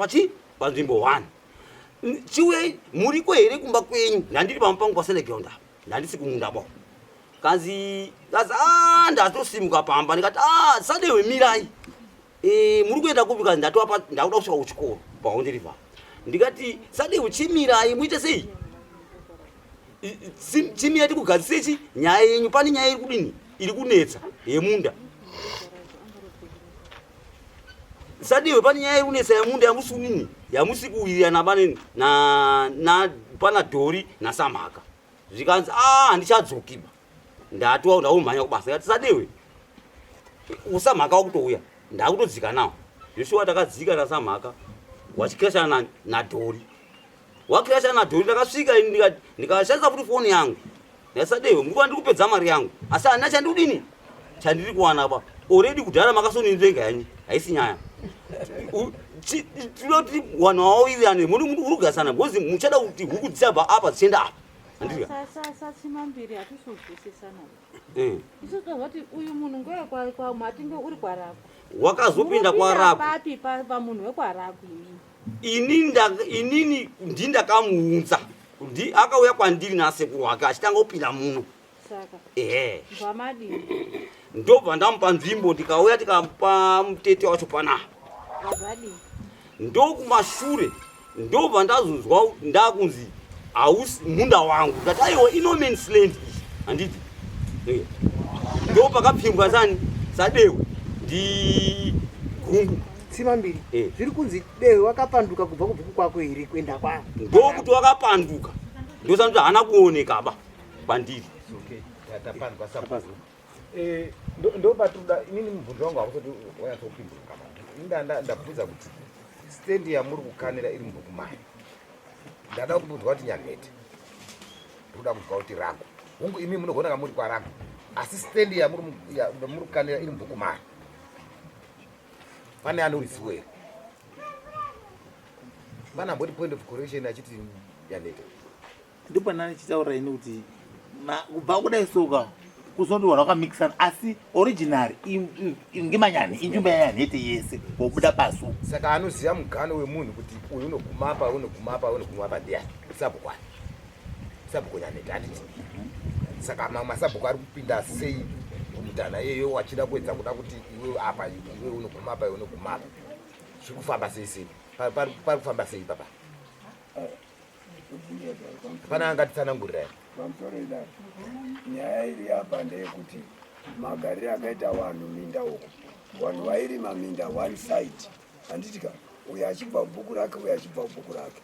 panzvimbo 1. Chiwe muriko here kumba kwenyu? Ndandiri pamupangu pasene ground apa. Ndandisi kumunda bo. Kazi ndatosimuka pamba ndikati Sadewe mirai. Muri kuenda kupi kazi ndatopa ndakuda kusvika kuchikoro PaHonde river. Ndikati Sadewe chimirai muite sei? Chimira tikugadzise chi nyaya yenyu pane nyaya iri kudini? Iri kunetsa yemunda. Sadewe pane nyaya iri kunetsa yemunda yamusi kunini? Yamusi kuwirirana pane pana dhori nasamhaka. Zvikanzi handichadzokiba. Ndatoa ndaumhanya kubasa. Ndikati Sadewe usamhaka wakutouya ndakutodzika nawo. Joshua takadzika nasamhaka wachikirashana nadhori. Wakirashana nadhori ndakasvika ndikashandisa futi foni yangu. Sadewe muri kwandiri kupedza mari yangu. Asi handina chandikudini? Chandiri kuwana apa. Already kudhara makasonenzvenga yanyu. Haisi nyaya. Tinoti vanhu vawirirane muri kugasana because muchada kuti huku dzisabva apa dzichienda apa. Simambiri hatisozwisisana. Isu tozoti uyu munhu ngewekwaMati uri kwarako. Wakazopinda kwarako. Papi pamunhu wekwarako inini ndindakamuunza. Akauya kwandiri nasekuru wake achitanga kupinda muno. Saka. Zvamadini. Ndobva ndamupa nzvimbo ndikauya tikamupa mutete wacho panapa. Ndokumashure ndobva ndazonzwa ndakunzi hausi munda wangu ndati aiwa inomen's land handiti ndo pakapfimbwa sani Sadewe ndi Gumbu Simambiri zviri kunzi Dewe wakapanduka kubva kubhuku kwako here kuenda kwako ndokuti wakapanduka ndosanoti hana kuoneka ba kwandiri tatapandwa sababu ndobatuda inini mubvunzo wangu hakusati wanyatsoupindurika ndabvunza kuti stendi yamuri kukanira iri mubhukumai ndada kubvunzwa kuti Yanetsa ndoda kunzwa kuti Rago hungu imi munogona kamuri kwaRago asi stendi yamuri kukanira iri mubhukumai pane anorizivo here? Pana mbori point of correction achiti Yanetsa ndipo nani chitaura ini kuti kubva kudai soka kuzondiwana wakamikisana asi original ngemanyani injumba yaNyanete yese wobuda paso. Saka anoziva mugano wemunhu kuti uyu unoguma apa ndiani sabhuku sabhuku Yanetsa handiti. Saka masabhuku ari kupinda sei mumutana iyeyo wachida kuedza kuda kuti iwe apa iwe unoguma apa zviri kufamba sei pari kufamba sei papa? Pana angatitsanangurira pamusoro nyaya iri apa ndeyekuti magariro akaita vanhu minda uko vanhu vairima minda one side handitika uyo achibva bhuku rake uyo achibva bhuku rake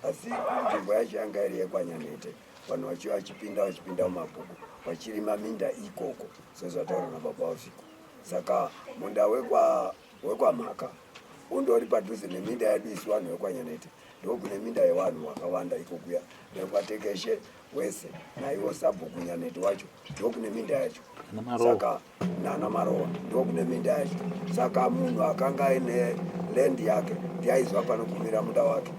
asi nzvimbo yacho yanga iri yekwaNyanete vanhu vachiva vachipinda mumabhuku vachirima minda ikoko sezvataura nababa vafiko. Saka munda wekwamhaka undori padhuze neminda yedu isi vanhu vekwaNyanete ndokune minda yevanhu vakawanda ikokuya nekwatekeshe wese naiwo sabhuku Yanete wacho ndokune minda yacho. Saka nanaMarowa ndokune minda yacho. Saka munhu akanga aine lendi yake ndiaizwa panogumira munda wake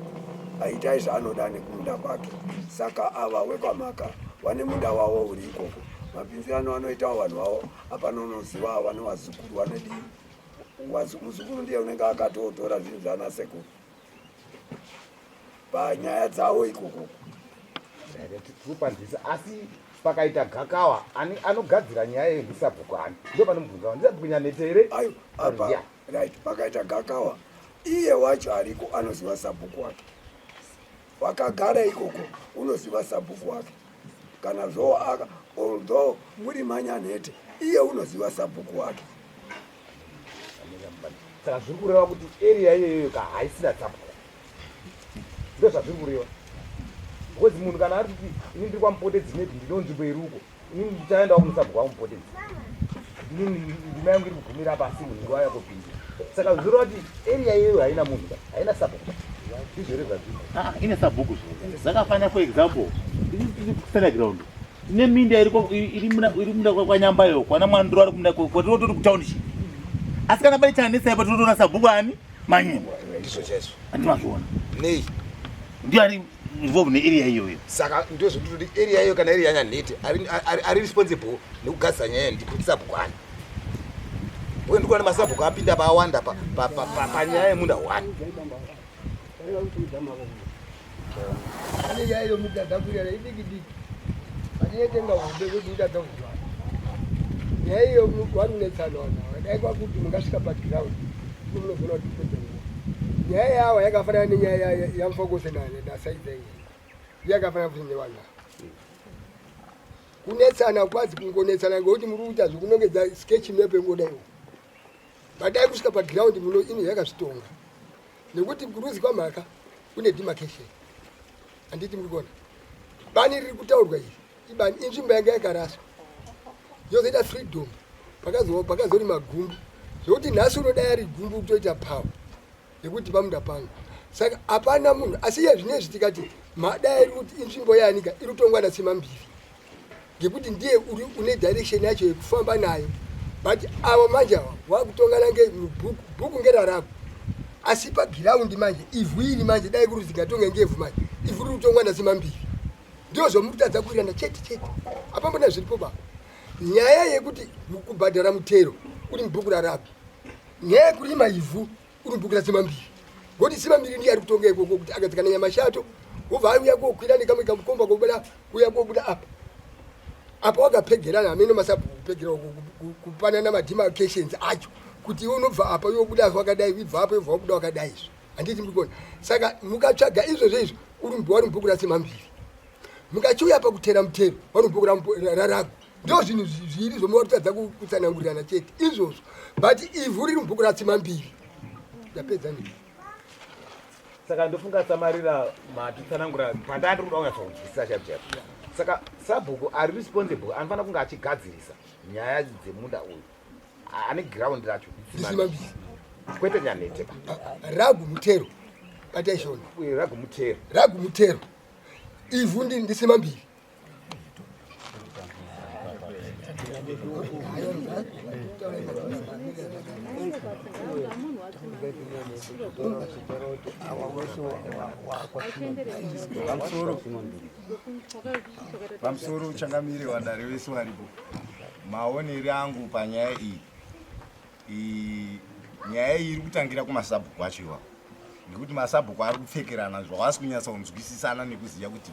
aitai zvaanoda nekumunda kwake. Saka ava wekwamhaka vane munda wavo uri ikoko mapinzirano anoitawo vanhu vavo hapana unoziva vane wazukuru vanedii muzukuru ndiye unenge akatotora zvinhu zvana sekuru panyaya dzavo ikoko. Tupandisa asi pakaita gakawa anogadzira nyaya yezvisabhuku ani ndo pane mubvunzo ndisabhuku Yanetsa here? Ayo apa right pakaita gakawa iye wacho ariko anoziva sabhuku wake wakagara ikoko unoziva sabhuku wake kana zvoaka although muri manyanhete iye unoziva sabhuku wake. Saka zviri kureva kuti area iyoyo haisina sabhuku. Ndo zvazviri kureva. Because munhu kana ari kuti ini ndiri kwamupotedzi maybe ndinonzvimbo iri uko, ini ndichaendawo kumusabhuku wamupotedzi. Ndima yangu iri kugumira pasi nguva yakopinda. Saka zvireva kuti area iyoyo haina munhu, haina sabhuku. Ndizvo zvazviri. Ine sabhuku zvo. Zvakafanira for example, tiri kusana ground. Ine minda iri munda kwanyambayo, kwana Mwandiro ari kumunda kwoti tori kutaundiship. Asi kana pai chanetsa ipo totoona sabhuku ani manyembo. Ndizvo chaizvo. Andinazviona. Nei. Ndiyo ari involved nearea iyoyo. Saka ndozvoti area iyoyo kana area yanyanhete ari responsible nekugadzisa nyaya ndikuti sabhuku ani. Uye ndikuona masabhuku apinda paawanda panyaya yemunda wani. Ane yayo mudadakurira idikidiki. Anietenga ude kuti udadakuzwa. Yayo warunetsana wana. Dai kwakuti mungasvika paground. Munogona kuti kwete. Nyaya yawo yakafanana nenyaya yamfokose nasaidze. Yakafanana kuti newana. Kunetsana kwazi kungonetsana ngokuti muri kuita zvokunongedza sketch map engodayo. Badai kusvika paground muno ino yakazvitonga. Nekuti kuruzi kwamhaka kune demarcation. Anditi muri kuona. Bani riri kutaurwa iri. Ibani inzvimbo yanga yakaraswa. Yozoita freedom. Pakazori magumbu. Zvokuti nhasi unodai ari gumbu kutoita power. Nekuti pamunda pangu. Saka hapana munhu. Asi iye zvinezvi tikati madai iri kuti inzvimbo yanika iri kutongwa nasima mbiri. Ngekuti ndiye une direction yacho yekufamba nayo. But avo manje ava vakutongana ngebhuku ngerarako. Asi paground manje ivhu iri manje dai kuri zikatonga ngevhu manje ivhu riri kutongwa nasima mbiri. Ndio zvomutadza kurirana chete. Apa mbona zviripo baba. Nyaya yekuti kubhadhara mutero uri mubhuku rarako. Nyaya yekurima ivhu uri mubhuku rasima mbiri. Ngoti sima mbiri ndiye ari kutonga ikoko kuti akadzikana nyama shato ubva auya kokwira nekamwe kamukomba kobuda kuya kobuda apa. Apa wakapegerana amene masabhuku kupegera kupanana mademarcations acho kuti unobva apa yobuda wakadai ibva apa ibva wabuda wakadai izvo. Handiti ndikona. Saka mukatsvaga izvozvo izvo uri mubhuku rasima mbiri. Mukachiuya pakutera mutero vari mubhuku rarago. Ndio zvinhu zviri zvomuva kutadza kutsanangurirana chete izvozvo. But ivhu riri mubhuku rasima mbiri. Ndapedza ndii. Saka ndofunga samarira matitsanangura pandandiri kuda kunyatsonzwisisa chapu. Saka sabhuku ari responsible anofanira kunge achigadzirisa nyaya dzemunda uyu. Ane ground racho Risima mbiri. Kwete nyanhete. Ragu mutero. Pataishona. Uye ragu mutero. Ragu mutero. Ivhu ndisima mbiri. Pamusoro uchangamiri wadare wese varipo. Maonero angu panyaya iyi. Nyaya iyi iri kutangira kumasabhuku acho iwapo. Ngekuti masabhuku ari kupfekerana zvawasi kunyatsa kunzwisisana nekuziva kuti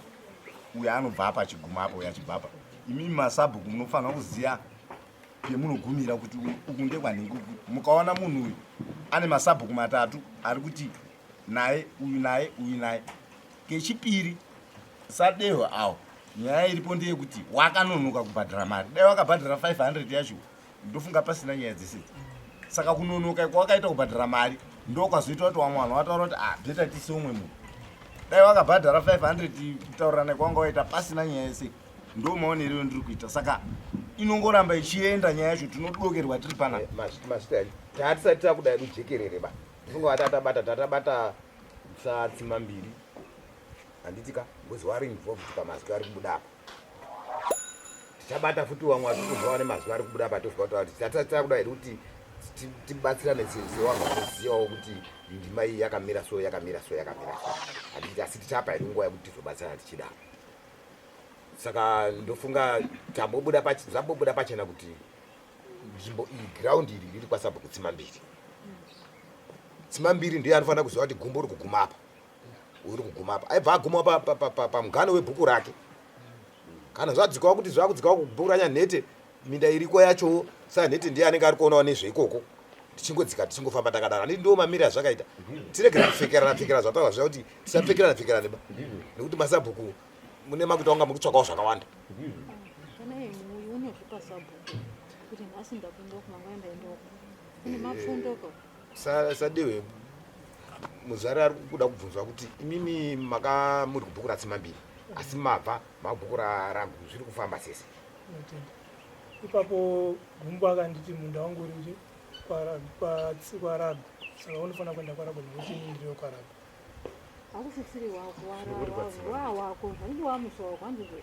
uyu anobva apa achiguma apa uyu achibva apa. Imimi masabhuku munofanira kuziva pemunogumira kuti uku ndekwanhingi uku. Mukaona munhu uyu ane masabhuku matatu ari kuti naye uyu naye uyu naye. Kechipiri sadeho awo nyaya iripo ndeyekuti wakanonoka kubhadhara mari. Dai wakabhadhara 500 yacho ndofunga pasina nyaya dzese. Saka kunonoka kwakaita kubhadhara mari ndokwazoita kuti wamwe vanhu vataura kuti bheta tise umwe munhu. Dai wakabhadhara 500 kutaurirana kwanga waita pasina nyaya yese. Ndo maonero ndiri kuita. Saka inongoramba ichienda nyaya yacho tinodokerwa tiri pana. Masteri. Tatisati takudai kujekerere ba. Funga tatabata tsima mbiri. Handitika ngozi wari involved pamazwi ari kubuda apa. Tichabata futi wamwe vatikuzowa nemazwi ari kubuda apa tofuka kuti tatisati takudai kuti tibatsirane sewanga kuzivawo kuti ndima iyi yakamira so. Handiti asi tichapa iri nguva yekuti tizobatsirana tichida. Saka ndofunga zambobuda pachena kuti nzvimbo iyi ground iri riri kwasabhuku tsima mbiri. Tsima mbiri ndiye anofanira kuziva kuti gumbo uri kuguma apa. Uri kuguma apa. Aibva aguma pamugano webhuku rake. Kana zvadzikawo kuti zvakudzikawo kubhuku ranyanhete minda iriko yacho sanhete ndiye anenge ari kuonawo nezveikoko. Tichingodzika tichingofamba takadaro. Handiti ndo mamiri azvakaita. Tiregera kupfekerana zvataura zvakuti tisapfekerana ba. Nekuti masabhuku mune makuita kunga mukutsvakawo zvakawanda. Kana muyu unozvipa sabhuku kuti nhasi ndapinda kumanga ndaendoko ine mapfundoko sadewe muzvare ari kuda kubvunzwa kuti imimi maka muri kubhuku raTsimambiri asi mabva mabhuku rarangu zviri kufamba sese. Ipapo Gumbu akanditi munda wangu uri kwaRabi saka unofanira kuenda kwaRabi nekuti ndiri kwaRabi. akusisiri wako wako handiti wamuswa wako handizvo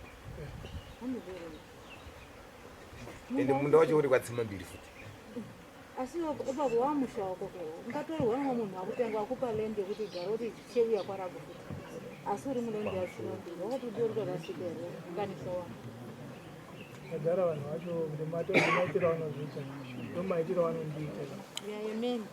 Ende munda wacho uri kwaTsimambiri futi. asi ipapo wamusha wako ungatorwa nomwe munhu akutenga akupa lende yekuti gara kuti cheuya kwaRabi futi asi uri mulende yaTsimambiri wakatoti uri kwarasika here unganisa wako Agara vanhu vacho ndomaitira vanozviita ndomaitira vanondiita. Amen.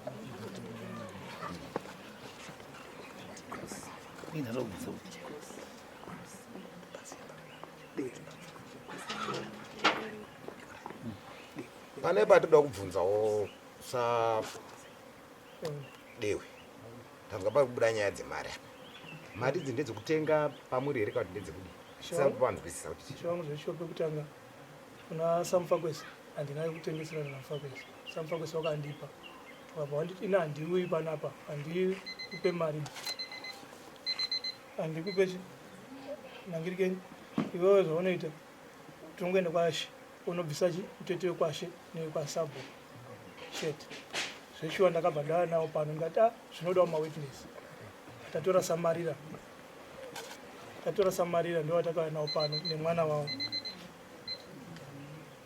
Pane patoda kubvunzawo Dewe. Tanga pakubuda nyaya dzemari apa. Mari idzi ndedzekutenga pamuri here kana kuti ndedzekudi? Saka kuvanzwisisa kuti zvangu zveshope kutanga kuna Samfakwesi handinai kutengeserana naFakwesi. Samfakwesi wakandipa apa wanditi ina handiwi panapa handikupe mari handikupe nangiri kenyi iwewe zvaunoita tongoenda kwaShe unobvisa mutete wekwashe newekwaSabhu shete zveshuwa ndakabva ndava nawo pano ndikati zvinodawo mawitness tatora Samarira ndo watakava nawo pano nemwana wavo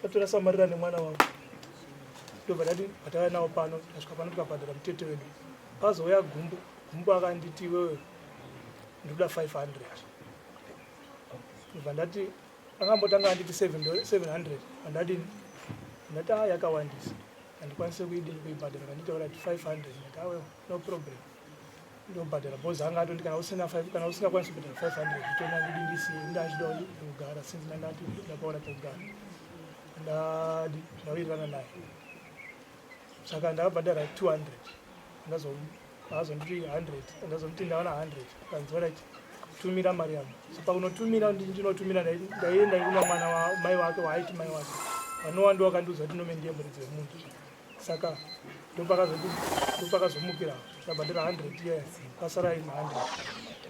tatora Samarira nemwana wavo ndobva ndati watakava nawo pano tasvika pano tikabhadhara mutete wedu pazouya Gumbu akanditi wewe ndikuda 500 ndobva ndati angambotanga anditi 700 andati yakawandisa handikwanise kuibhadhara kanditaura kuti 500 ndati awe no problem ndobhadhara bhozi anga atoti kana usingakwanisi kubhadhara 500 zvitona ndidi ndisiye ndachida kugara since ndandati ndapaona pekugara ndawirirana naye saka ndakabhadhara 200 azonditi 100 ndazonditi ndawana 100 kanzora ichi tumira mari yangu saka unotumira ndinotumira ndaienda kuna mwana wa mai wake waaiti mai wake vanowa ndo wakandiudza kuti nome ndiye muridzi wemuntu saka ndopakazomukira ndabhadhara 100 iye pasara ine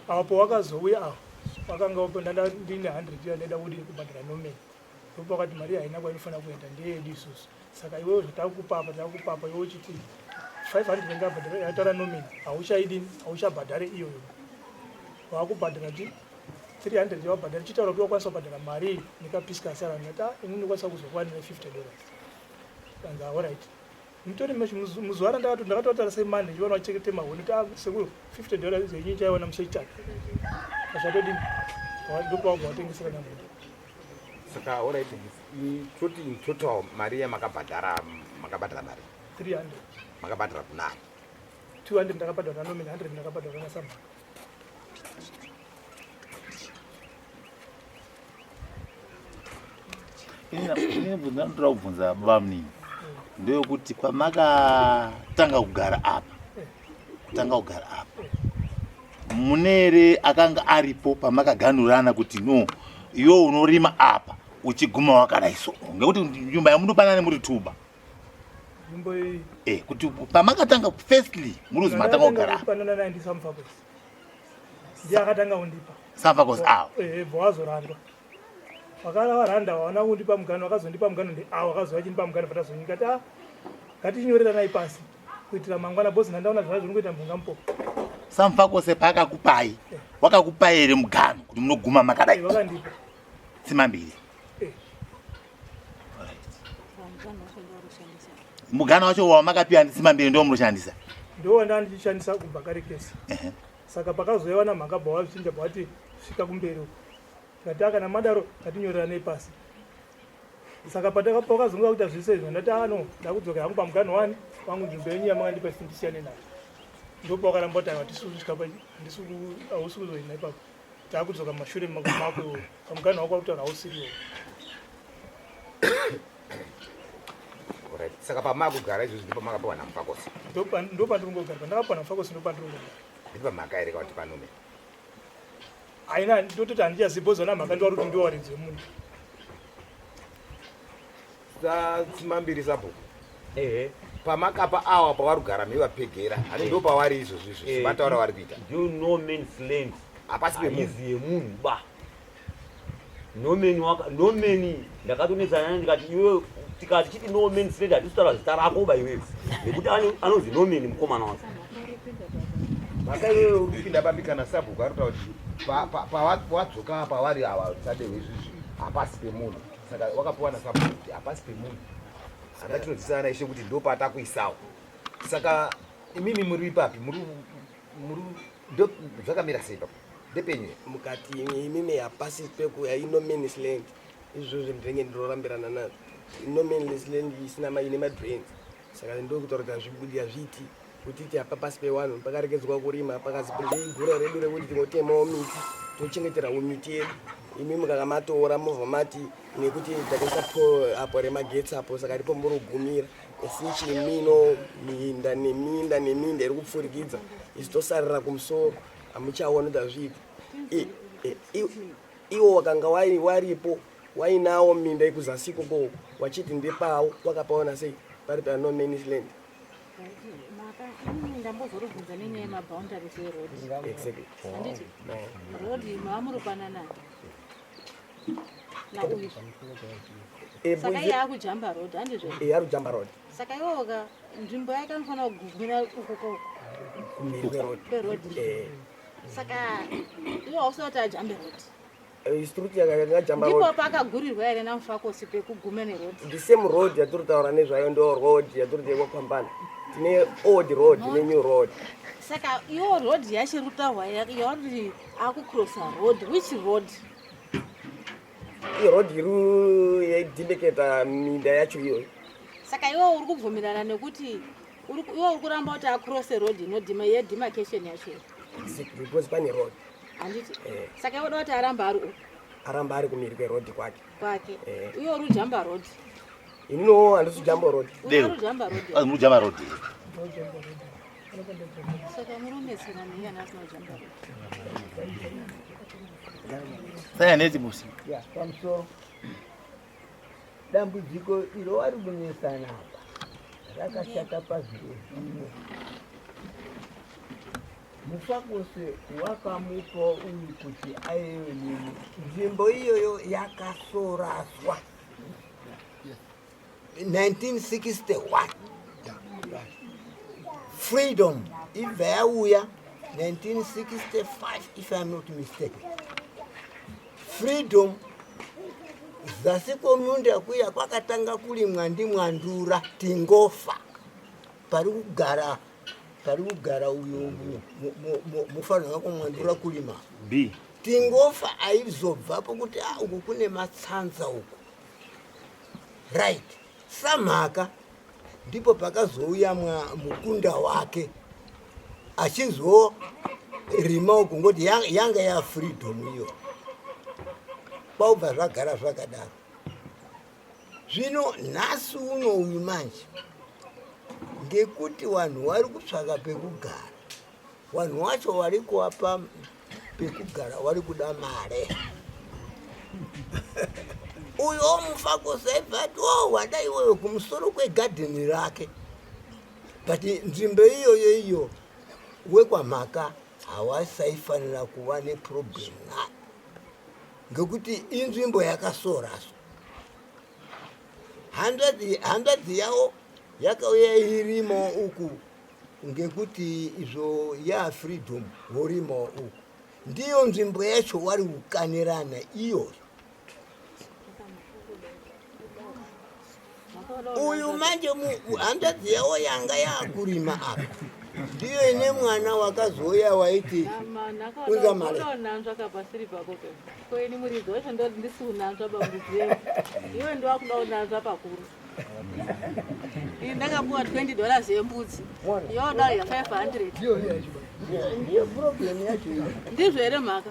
100 apo wakazouya apo wakanga ndine 100 iye ndaida kuti kubhadhara nomeni ndopa wakati mari haina kwainofanira kuenda ndeyedu isusu saka iwewe zvatakupapa iwe uchiti 500 ngabhadhara yataura nomeni hauchabhadhare iyoyo wakubhadhara ti 300 yawabhadhara chitaura kuti wakwanisa kubhadhara mari nekapisika sara ndati ini ndikwanisa kuzokwanira $50 kanga alright mutori muzuva ndakatotaura semani ndichiona wachekete mahoni kuti sekuru $50 zenyu chaiona museitatu azvatodini ndopa wabva watengesera namuntu saka alright toti in total mari yamakabhadhara mari 300 makabhadhara kunani 200 ndakabhadhara nomeni 100 ndakabhadhara naSabhu ine bvunza ndoda kubvunza baba munini ndeyokuti pamakatanga kugara apa mune here akanga aripo pamakaganhurana kuti no iwe unorima apa uchiguma wakadaiso ngekuti nyumba yamunopanane muri tuba kuti pamakatanga firstly muruzi matanga kugara apa ndiye akatanga kundipa Samfakwesi awo bwazorandwa wakala waranda waona kundipa mugano wakazondipa mugano wakazouya chinipa mugano patazonyika kuti ngatinyoreranai pasi kuitira mangwana bhozi ndandaona zvona zviri kuita mvunga mupopo Samfakwesi paakakupai wakakupai here mugano kuti munoguma makadai wakandipa Tsimambiri mugano wacho wamakapiwa ndiTsimambiri ndo munoshandisa ndo wandandichishandisa kubva kare kesi saka pakazoiwa namhaka bva wazvichinja bvati svika kumberi ngati akana madaro ngatinyoreranei pasi saka pakazonga kuita zvese izvo ndati ndakudzoka hangu pamugano 1 wangu nzvimbo yenyu yamangandipa ndisiyane nayo ndopa wakaramba kuti hatisuzvisvika hausi kuzoina ipapo taakudzoka mashure mako pamugano wako wakutaura hausiriwo saka pamakugara izvozvo ndipo makapiwa naMufakosi ndo pandirongogara pandakapiwa naMufakosi ndo pandirongogara ndipo mhaka here kuti panome haina ndototi handichazipo zona mhaka ndiwari kuti ndiwaridzi wemunhu simambiri sabhuku pamakapa awa pavari kugara mevapegera ani ndo pavari izvozvo izvo vataura vari kuita no man's land hapasi paizi yemunhu ba nomeni ndakatonetsana ndikati iwe tikati chiti no man's land hatisitaura zita rako ba iwewe nekuti anonzi nomeni mukomana wake maka iwewe uri kupinda pambikana sabhuku ari kutaura kuti pawadzoka pavari ava sadewe izvizvi hapasi pemunhu saka wakapiwa nasabhuku kuti hapasi pemunhu anda tinodzisana ishe kuti ndo patakuisawo saka imimi muri ipapi zvakamira sei papo ndepenyu mukati imimi hapasi pekuya ino man's land izvozvo ndinenge ndinorambirana nazvo ino man's land isina ine madrains saka ndokutaura kuti hazvibudi hazviiti kutiti hapa pasi pewanhu pakaregedzwa kurima pakazi gura redu rekuti tinotemawo miti tochengeterawo miti yedu imi mukakamatora mobva mati nekuti takaisa po apo remagetsi apo saka ripo murugumira esichi mino minda neminda iri kupfurikidza isi tosarira kumusoro hamuchaona zvazviita iwo wakanga waripo wainawo minda ikuzasi koko wachiti ndepawo wakapaona sei pari pano man's land ndambozorubvunza nenyaya yemaboundaries erod handiti rod maamuropanana nauyu saka iye akujamba rod handizvo ari kujamba rod saka iwoka nzvimbo yake anofanira kugumira ukoko kwerod saka iwo hausati ajambe rod istruti yakajamba rod ndipo pakagurirwa here namufakosi pekugume nerod the same road yatiri taura nezvayo ndo road yatiri tekokwambana tine old road nenew road saka iyo road yachirutaurwa yauri akucrossa road which road iroad iri yaidhindiketa minda yacho iyoyo saka iwo uri kubvumirana nekuti iwo uri kuramba kuti acrosse road inodhima yedemarcation yacho because pane road handiti saka iwoda kuti aramba ari kumiri kwerod kwake iwo uri ujamba road inino handisi ujamba road mujamba road saka muronetsera neiyana asina ujamba road saya neti musi pamusoro dambudziko iro wari kunesana apa rakashata pazviro zvimwe mufakose wakamupa uyu kuti aive nini nzvimbo iyoyo yakasoraswa 1961 freedom ibva yauya 1965 if I'm not mistaken freedom zasi komunda kuya kwakatanga kulimwa ndimwandura tingofa pari kugara uyo mufanira kumwandura kulima tingofa aizobvapo kuti uku kune matsanza uku right samhaka ndipo pakazouya mukunda wake achizorima uku ngoti yanga ya freedom iyo kwaubva zvagara zvakadaro zvino nhasi uno uyu manje ngekuti vanhu vari kutsvaka pekugara vanhu vacho vari kuvapa pekugara vari kuda mare uyo mufakosaibvati wada iwoyo kumusoro kwegadheni rake but nzvimbo iyoyo iyo wekwamhaka hawasaifanira kuva neproblem nayo ngekuti inzvimbo yakasoraswa 100 yawo yakauya irimo uku ngekuti izvo freedom vorimo uku ndiyo nzvimbo yacho wari kukanirana iyoyo uyu manje 100 yawo yanga yakurima apa ndiyo ine mwana wakazoya waiti unza mare unanzva kapasiri pako koini muridzi wacho ndoti ndisi unanzva bambudzeo iwe ndowakuda unanzva pakuru ndakapuwa $20 yembudzi yoda ya 500 ndiyo problem yacho ndizvo here mhaka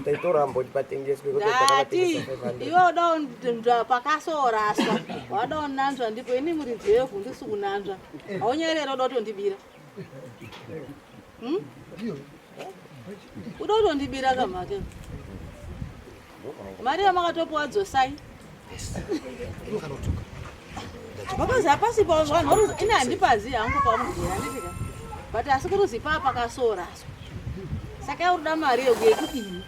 taitoramba kuti patengeswe ndati iwoda pakasoraswa wada unanzva ndipo ini muridzi wevhu ndisi unanzva haunyerera uda kutondibira Udotondibira kamake. Mari yamakatopuwa dzosai. Because hapasi pavanhu ina handipazi hangu pamugera ndika. But asikuruzipa pakasora. Saka urida mari yekudini.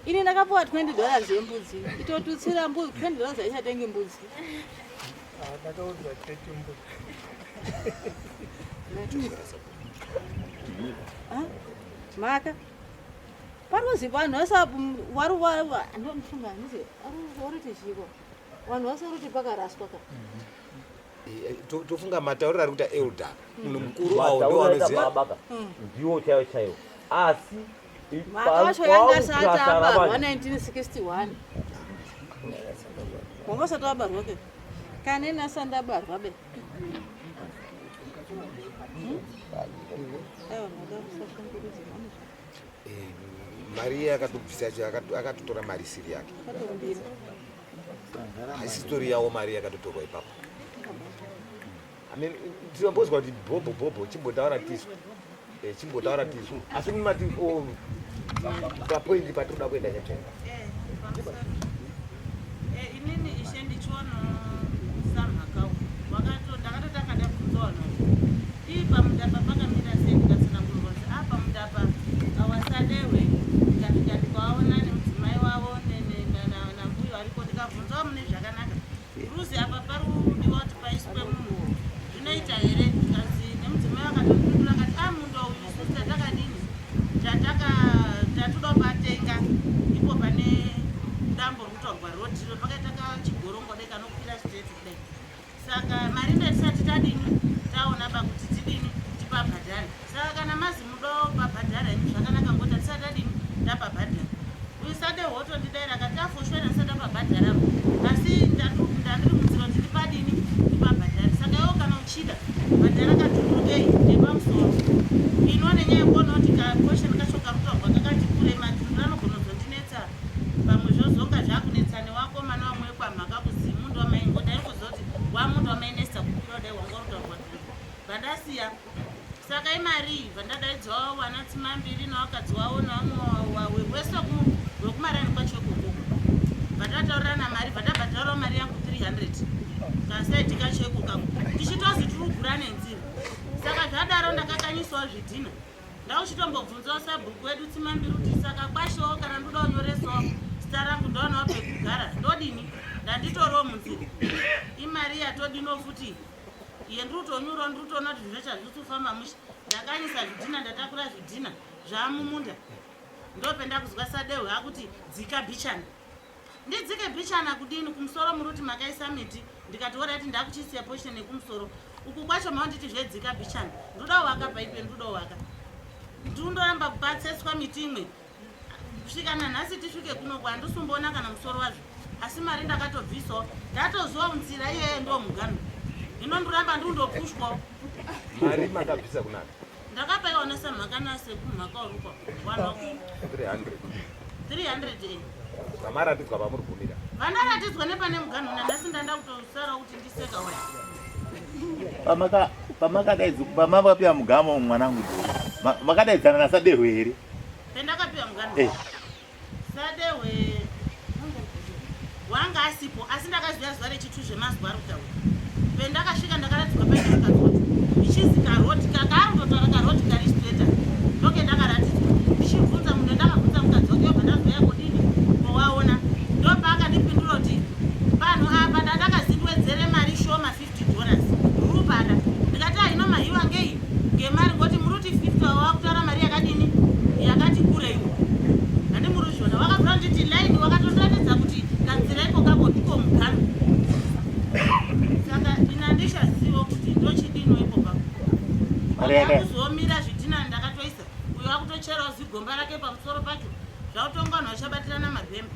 Ini ndakapuwa $20 yembudzi. Itotutsira mbudzi $20 aichatengi mbudzi. Ndakaudza 30 mbudzi. Maka parozi vanhu vasa vari ndomufunga hanisi oriti chiko vanhu vasa roti pakaraswa ka tofunga matauriro ari kuita elder munhu mukuru awo ndiwo chaiwo chaiwo asi maka vacho yanga asati abarwa 1961 wanga usati wabarwa ke kana ina asati abarwa be mari yakatobvisa akatotora mari siri yake haisi stori yawo mari yakatotorwa ipapo tinombozwa kuti bhobho chimbotaura tisu asi mumati papoindi patinoda kuenda chatenga inini ishe ndichiona samhakau ndakatotanga ndabvunza vanhu ii pamudapa pakamira sei ndikatsanangurwa pamudapa awasadewe ndikandikwaona nemudzimai wavo nambuyo ariko ndikabvunzawo mune zvakanaka ruzi apa parudiwa kuti paiswe munhu zvinoita here ndikazi nemudzimai wakatopindura akati munhu uyu isusu tatakadini tatoda kubatenga ipo pane dambo rikutorwa rodhiro pakaitaka chigorongo dai kanokwira straight kudai saka mari ndatisati tadini taona pakuti tidini tipabhadhare saka kana mazi mudo pabhadhara ini zvakanaka ngoti atisati tadini tapabhadhara uisade hoto ndidaira akati afoshwena ndisati tapabhadhara asi ndandiri mudziro kuti tipadini tipabhadhare saka iwo kana uchida bhadhara katurukei nepamusoro ino nenyaya yekuona kuti kaposheni kacho karutorwa kakati kure madhuru anogona kuzondinetsa pamwe zvozonga zvakunetsa newakomana wamwe kwamhaka kuzi mundu wamaingoda ikuziva kuti wamundu wamainesa kupira dai wanga rutorwa vandasiya saka imari vandadaidzwawo vana tsima mbiri nawakadzi wavo nawamwe wese wekumarani kwacho ikoko vandataurana mari vandabhadharawo mari yangu 300 kasaiti kacho ikoko tichitozi tirugura nenzira saka zvadaro ndakakanyisawo zvidhina ndauchitombobvunzawo sabhuku wedu tsima mbiri kuti saka kwashowo kana ndoda kunyoresawo zita rangu ndoanawo pekugara ndodini ndanditoriwo munzira imari yatodino futi iye ndirutonyuro ndirutoona kuti zviro chazvitsufamba musha ndakanyisa zvidhina ndatakura zvidhina zvaamumunda ndopenda kuzwa sadehwe akuti dzika bhichana ndidzike bhichana kudini kumusoro muruti makaisa miti ndikati orati ndakuchisiya posheni yekumusoro uku kwacho maonditi zvedzika bhichana ndoda waka paipe ndoda waka ndundoramba kupatsetswa miti imwe kusvika nanhasi tisvike kuno kwandisumboona kana musoro wazvo asi mari ndakatobvisawo ndatoziva nzira iyoyo ndo mugano ino ndoramba ndundopushwawo mari makabvisa kunaka ndakapaiona samhakanase kumhaka urukwa 300 vamaratidzwa pamuri kumira vandaratidzwa nepane mugano nanhasi ndanda kutosara kuti ndiseka waya pamakapiwa mugamo mwanangu makadaidzana nasadehwe here pendakapiwa mugano sadehwe wanga asipo asi ndakaziva zuva rechitu zvemazuva ari kutaura pendakasvika ndakaratidzwa painakadzwa ichizi karoti kakaandotaura karoti karistreta ndoke ndakaratidzwa ndichibvunza munhu ndakabvunza mukadzi wake yobva ndazoya kodini kowaona ndopaakandipindura kuti panhu apa ndandakazindwedzere mari shoma $50 rupada ndikati haino mahiwa ngei ngemari ngoti muruti 50 wakutaura mari yakadini yakati kureiwo handimuruzvona wakabvura nditi laini wakatondoratidza kuti kanzira iko kako ndiko mugano saka ina ndishazivo kuti ndochidino ipo papo akuzomira zvidhina ndakatoisa uyo akutocherawo zigomba rake pamusoro pacho zvautonganwa vachabatirana mabhembe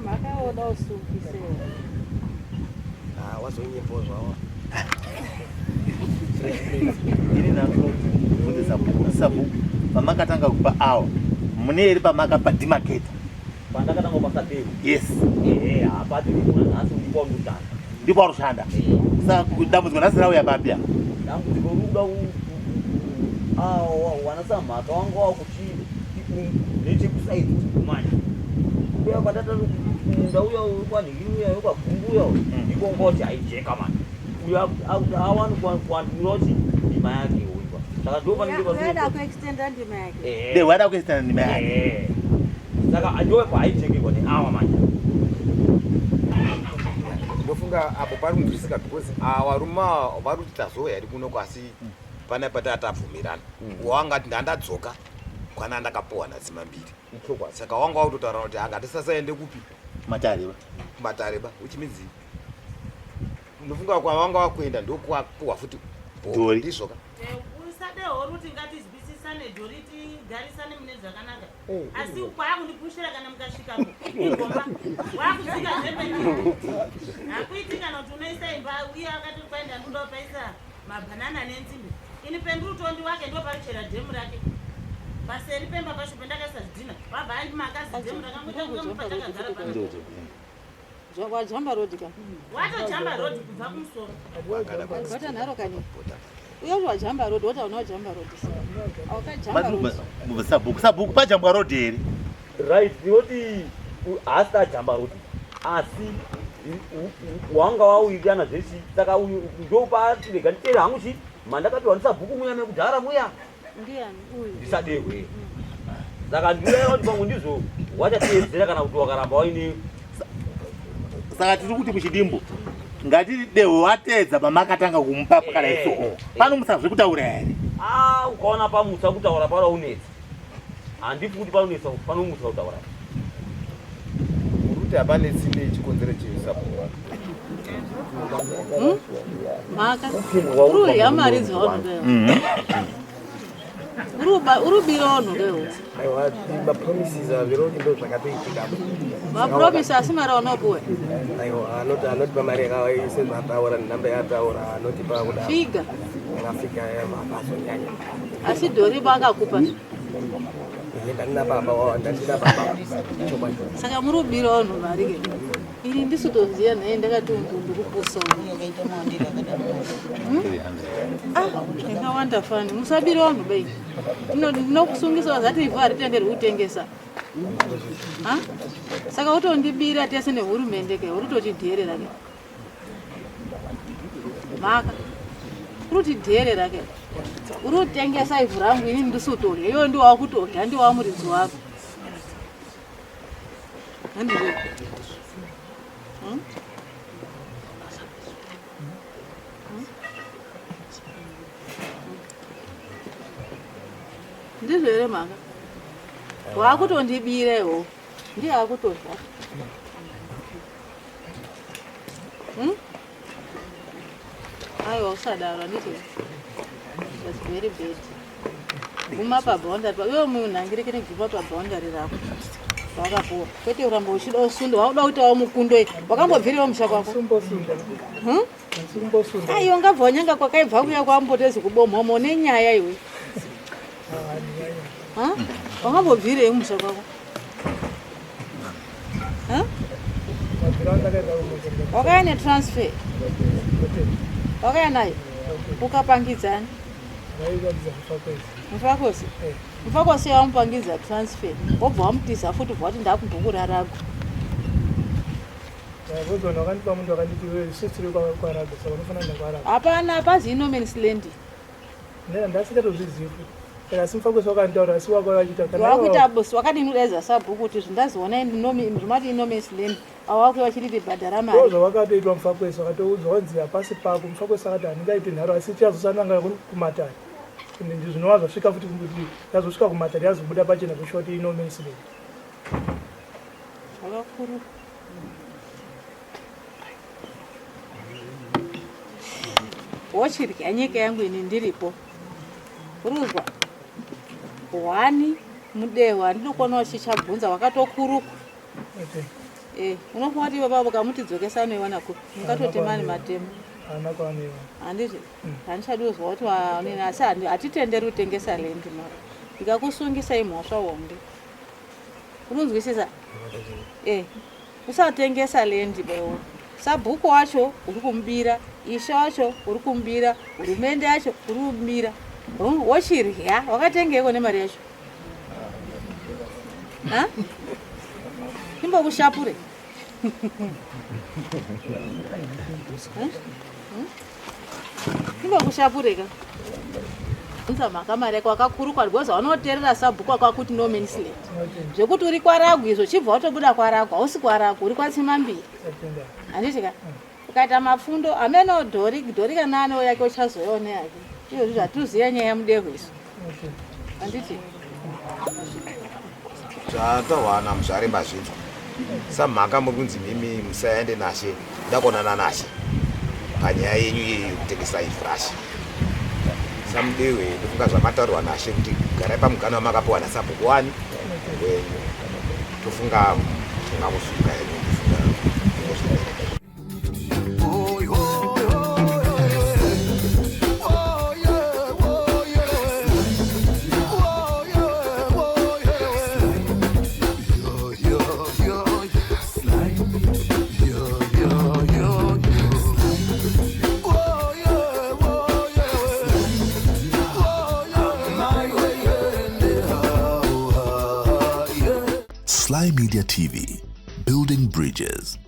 makaoda usukisewa wazonyepo zvawo ini nakuvundisa sabhuku pamakatanga kupa awo mune iri pamakapa dhimaketa pandakatanga pasadeu. Yes. Hapa ndikuna nhasi ndipo ndutanda. Ndipo arushanda. Saka dambudziko nhasi rauya papya. Dambudziko ruda wanasamhaka wanga wakuti nechekusaidzi kumanya. Uya patata munda uya ukwanhiri uya ukagumbu uya ndiko ngoti aijeka mani. Uya awani kwandinoti ndima yake uipa. Saka ndo panenge Wada kuextenda ndima yake. Wada kuextenda ndima yake. Saka ajowe paaicheke kwani awa manja. Ndofunga apo pari kunzwisika because awaruma vari kuti tazoya yari kunoko asi pana patatabvumirana wangati ndandadzoka kwana ndakapowa nhasi mambiri saka wanga wakutotaura kuti angatisasaende kupi kumatareba which means ndofunga kwavanga wakuenda ndokuwapuwa futi ndizvoka usadeho ruti ngatizwisisane dhori tigarisane mune zvakanaka asi kwaakundipushira kana mukasvikapo igomba waakudzika zvemene hakuiti kana kuti unoisa imba uye akati kwaenda ndopaisa mabhanana nenzimbe ini pendurutondi wake ndoparichera dhemu rake paseri pemba pacho pendakaisa zvidhina vabva andimakazi dhemu rakamutapatakagara pana wajamba rodi ka watojamba rodi kubva kumusoro watanharo kani uyo wajamba rodi wata unojamba rodi sabhuku pajambwa rodi here right ndinoti hasi ajamba rodi asi wanga wauikana zvesi saka uyu ndopatirega nditere hangu chii mandakatiwa ndisabhuku muya mekudhara muya ndisadehwe saka ndiuyaira kuti pamwe ndizvo wachatiyedzera kana kuti wakaramba waine. Saka tiri kuti muchidimbo ngatiri dehwe watedza pamakatanga kumupa pakana isoko pano musazve kutaura here ukaona pamutsa kutaura pano unetsa handifi kuti panonetsa panomutsa kutaura kuti hapane tsine chikonzero chesapo maka urudya mari dzaonodayo urubirono lewo aiwa mapromises averodi ndo zvakatoitika mapromise asi mari anopuwe aiwa anoti pamari yakaisezataura nenhamba yataura anotipa kuda figa akafika mabazonyanya asi dhoribo akakupa ndandina baba ndandina baba saka murubirono mari ke ini ndisutoziya naye ndakati ndikupusa ingawanda fani musabirono bei ndinokusungisa zati ivhu haritenderwi kutengesa saka utondibira tese nehurumende ke urutotidherera ke maka urutidherera ke urutengesa ivhu rangu ini ndisutorya iyo ndiwakutorya ndiwamuridzi wako handire ndizvo here maka wakutondibirewo ndiye akutorya aiwa usadaro anditi was very bad guma pabhaundari iwe munhu angireke neguma pabhaundari rako wakapuwa kwete uramba uchida usunda wauda kuti wamukundo wakambobviriwo musha kwako aiwa ngabva wanyanga kwakaibva kuya kwambotezi kubomhomo nenyaya iwe wakambobvirei musha kwako wakaya netransfer wakaya nayo ukapangidzani mufakosi mufakosi yawamupangidza transfer wobva wamutiza futi bvati ndakubhuku rarago hapana hapazi inomens land wakuita bosi wakadini udaiza sabhuku kuti zvindaziona zvimati inomens land awakui wachiriti bhadhara mari wakatoitwa mufakwesi wakatoudzwa wanzi hapasi pako mufakwesi akati handingaiti nharo asi tichazosananga kumatari ende zvinova zvasvika futi yazosvika kumatari yazobuda pachena kushoti inomens land zvakakuru wochirya nyika yangu ini ndiripo uruzwa hwani mudehwa ndinokona chichabvunza wakatokuruka unofunga kuti baba ukamutidzokesa noiwana kupi mungatotemani matemo handiti handichaduzwa kuti asi hatitenderi kutengesa lendi mara ndikakusungisa imhosva wonde unonzwisisa usatengesa lendi bewo sabhuku wacho uri kumbira ishe wacho uri kumbira hurumende yacho uri kumbira wochirya wakatengeiko nemari yacho imbokushapure imbokushapureka mhamaka yako wakakurukwa because wanoterera sabhuku wakakuti no means land zvekuti uri kwaragu izvo chibva watobuda kwaragu hausi kwaragu uri kwatsimambiri handitika ukaita mafundo ameno dhori kana anewo yake uchazoione yake izvozvi zvatiziva nyaya yamudehwe isu handiti zvatawana muzvare mazvinzwa samhaka muri kunzi mimi musaende nashe ndakonana nashe panyaya yenyu iyeyo yekutengesa ifurashi samudehwe ndofunga zvamataurwa nashe kuti garai pamugana wamakapiwana sabhuku wani wenyu tofunga ngakusvika yenyu Sly Media TV, building bridges.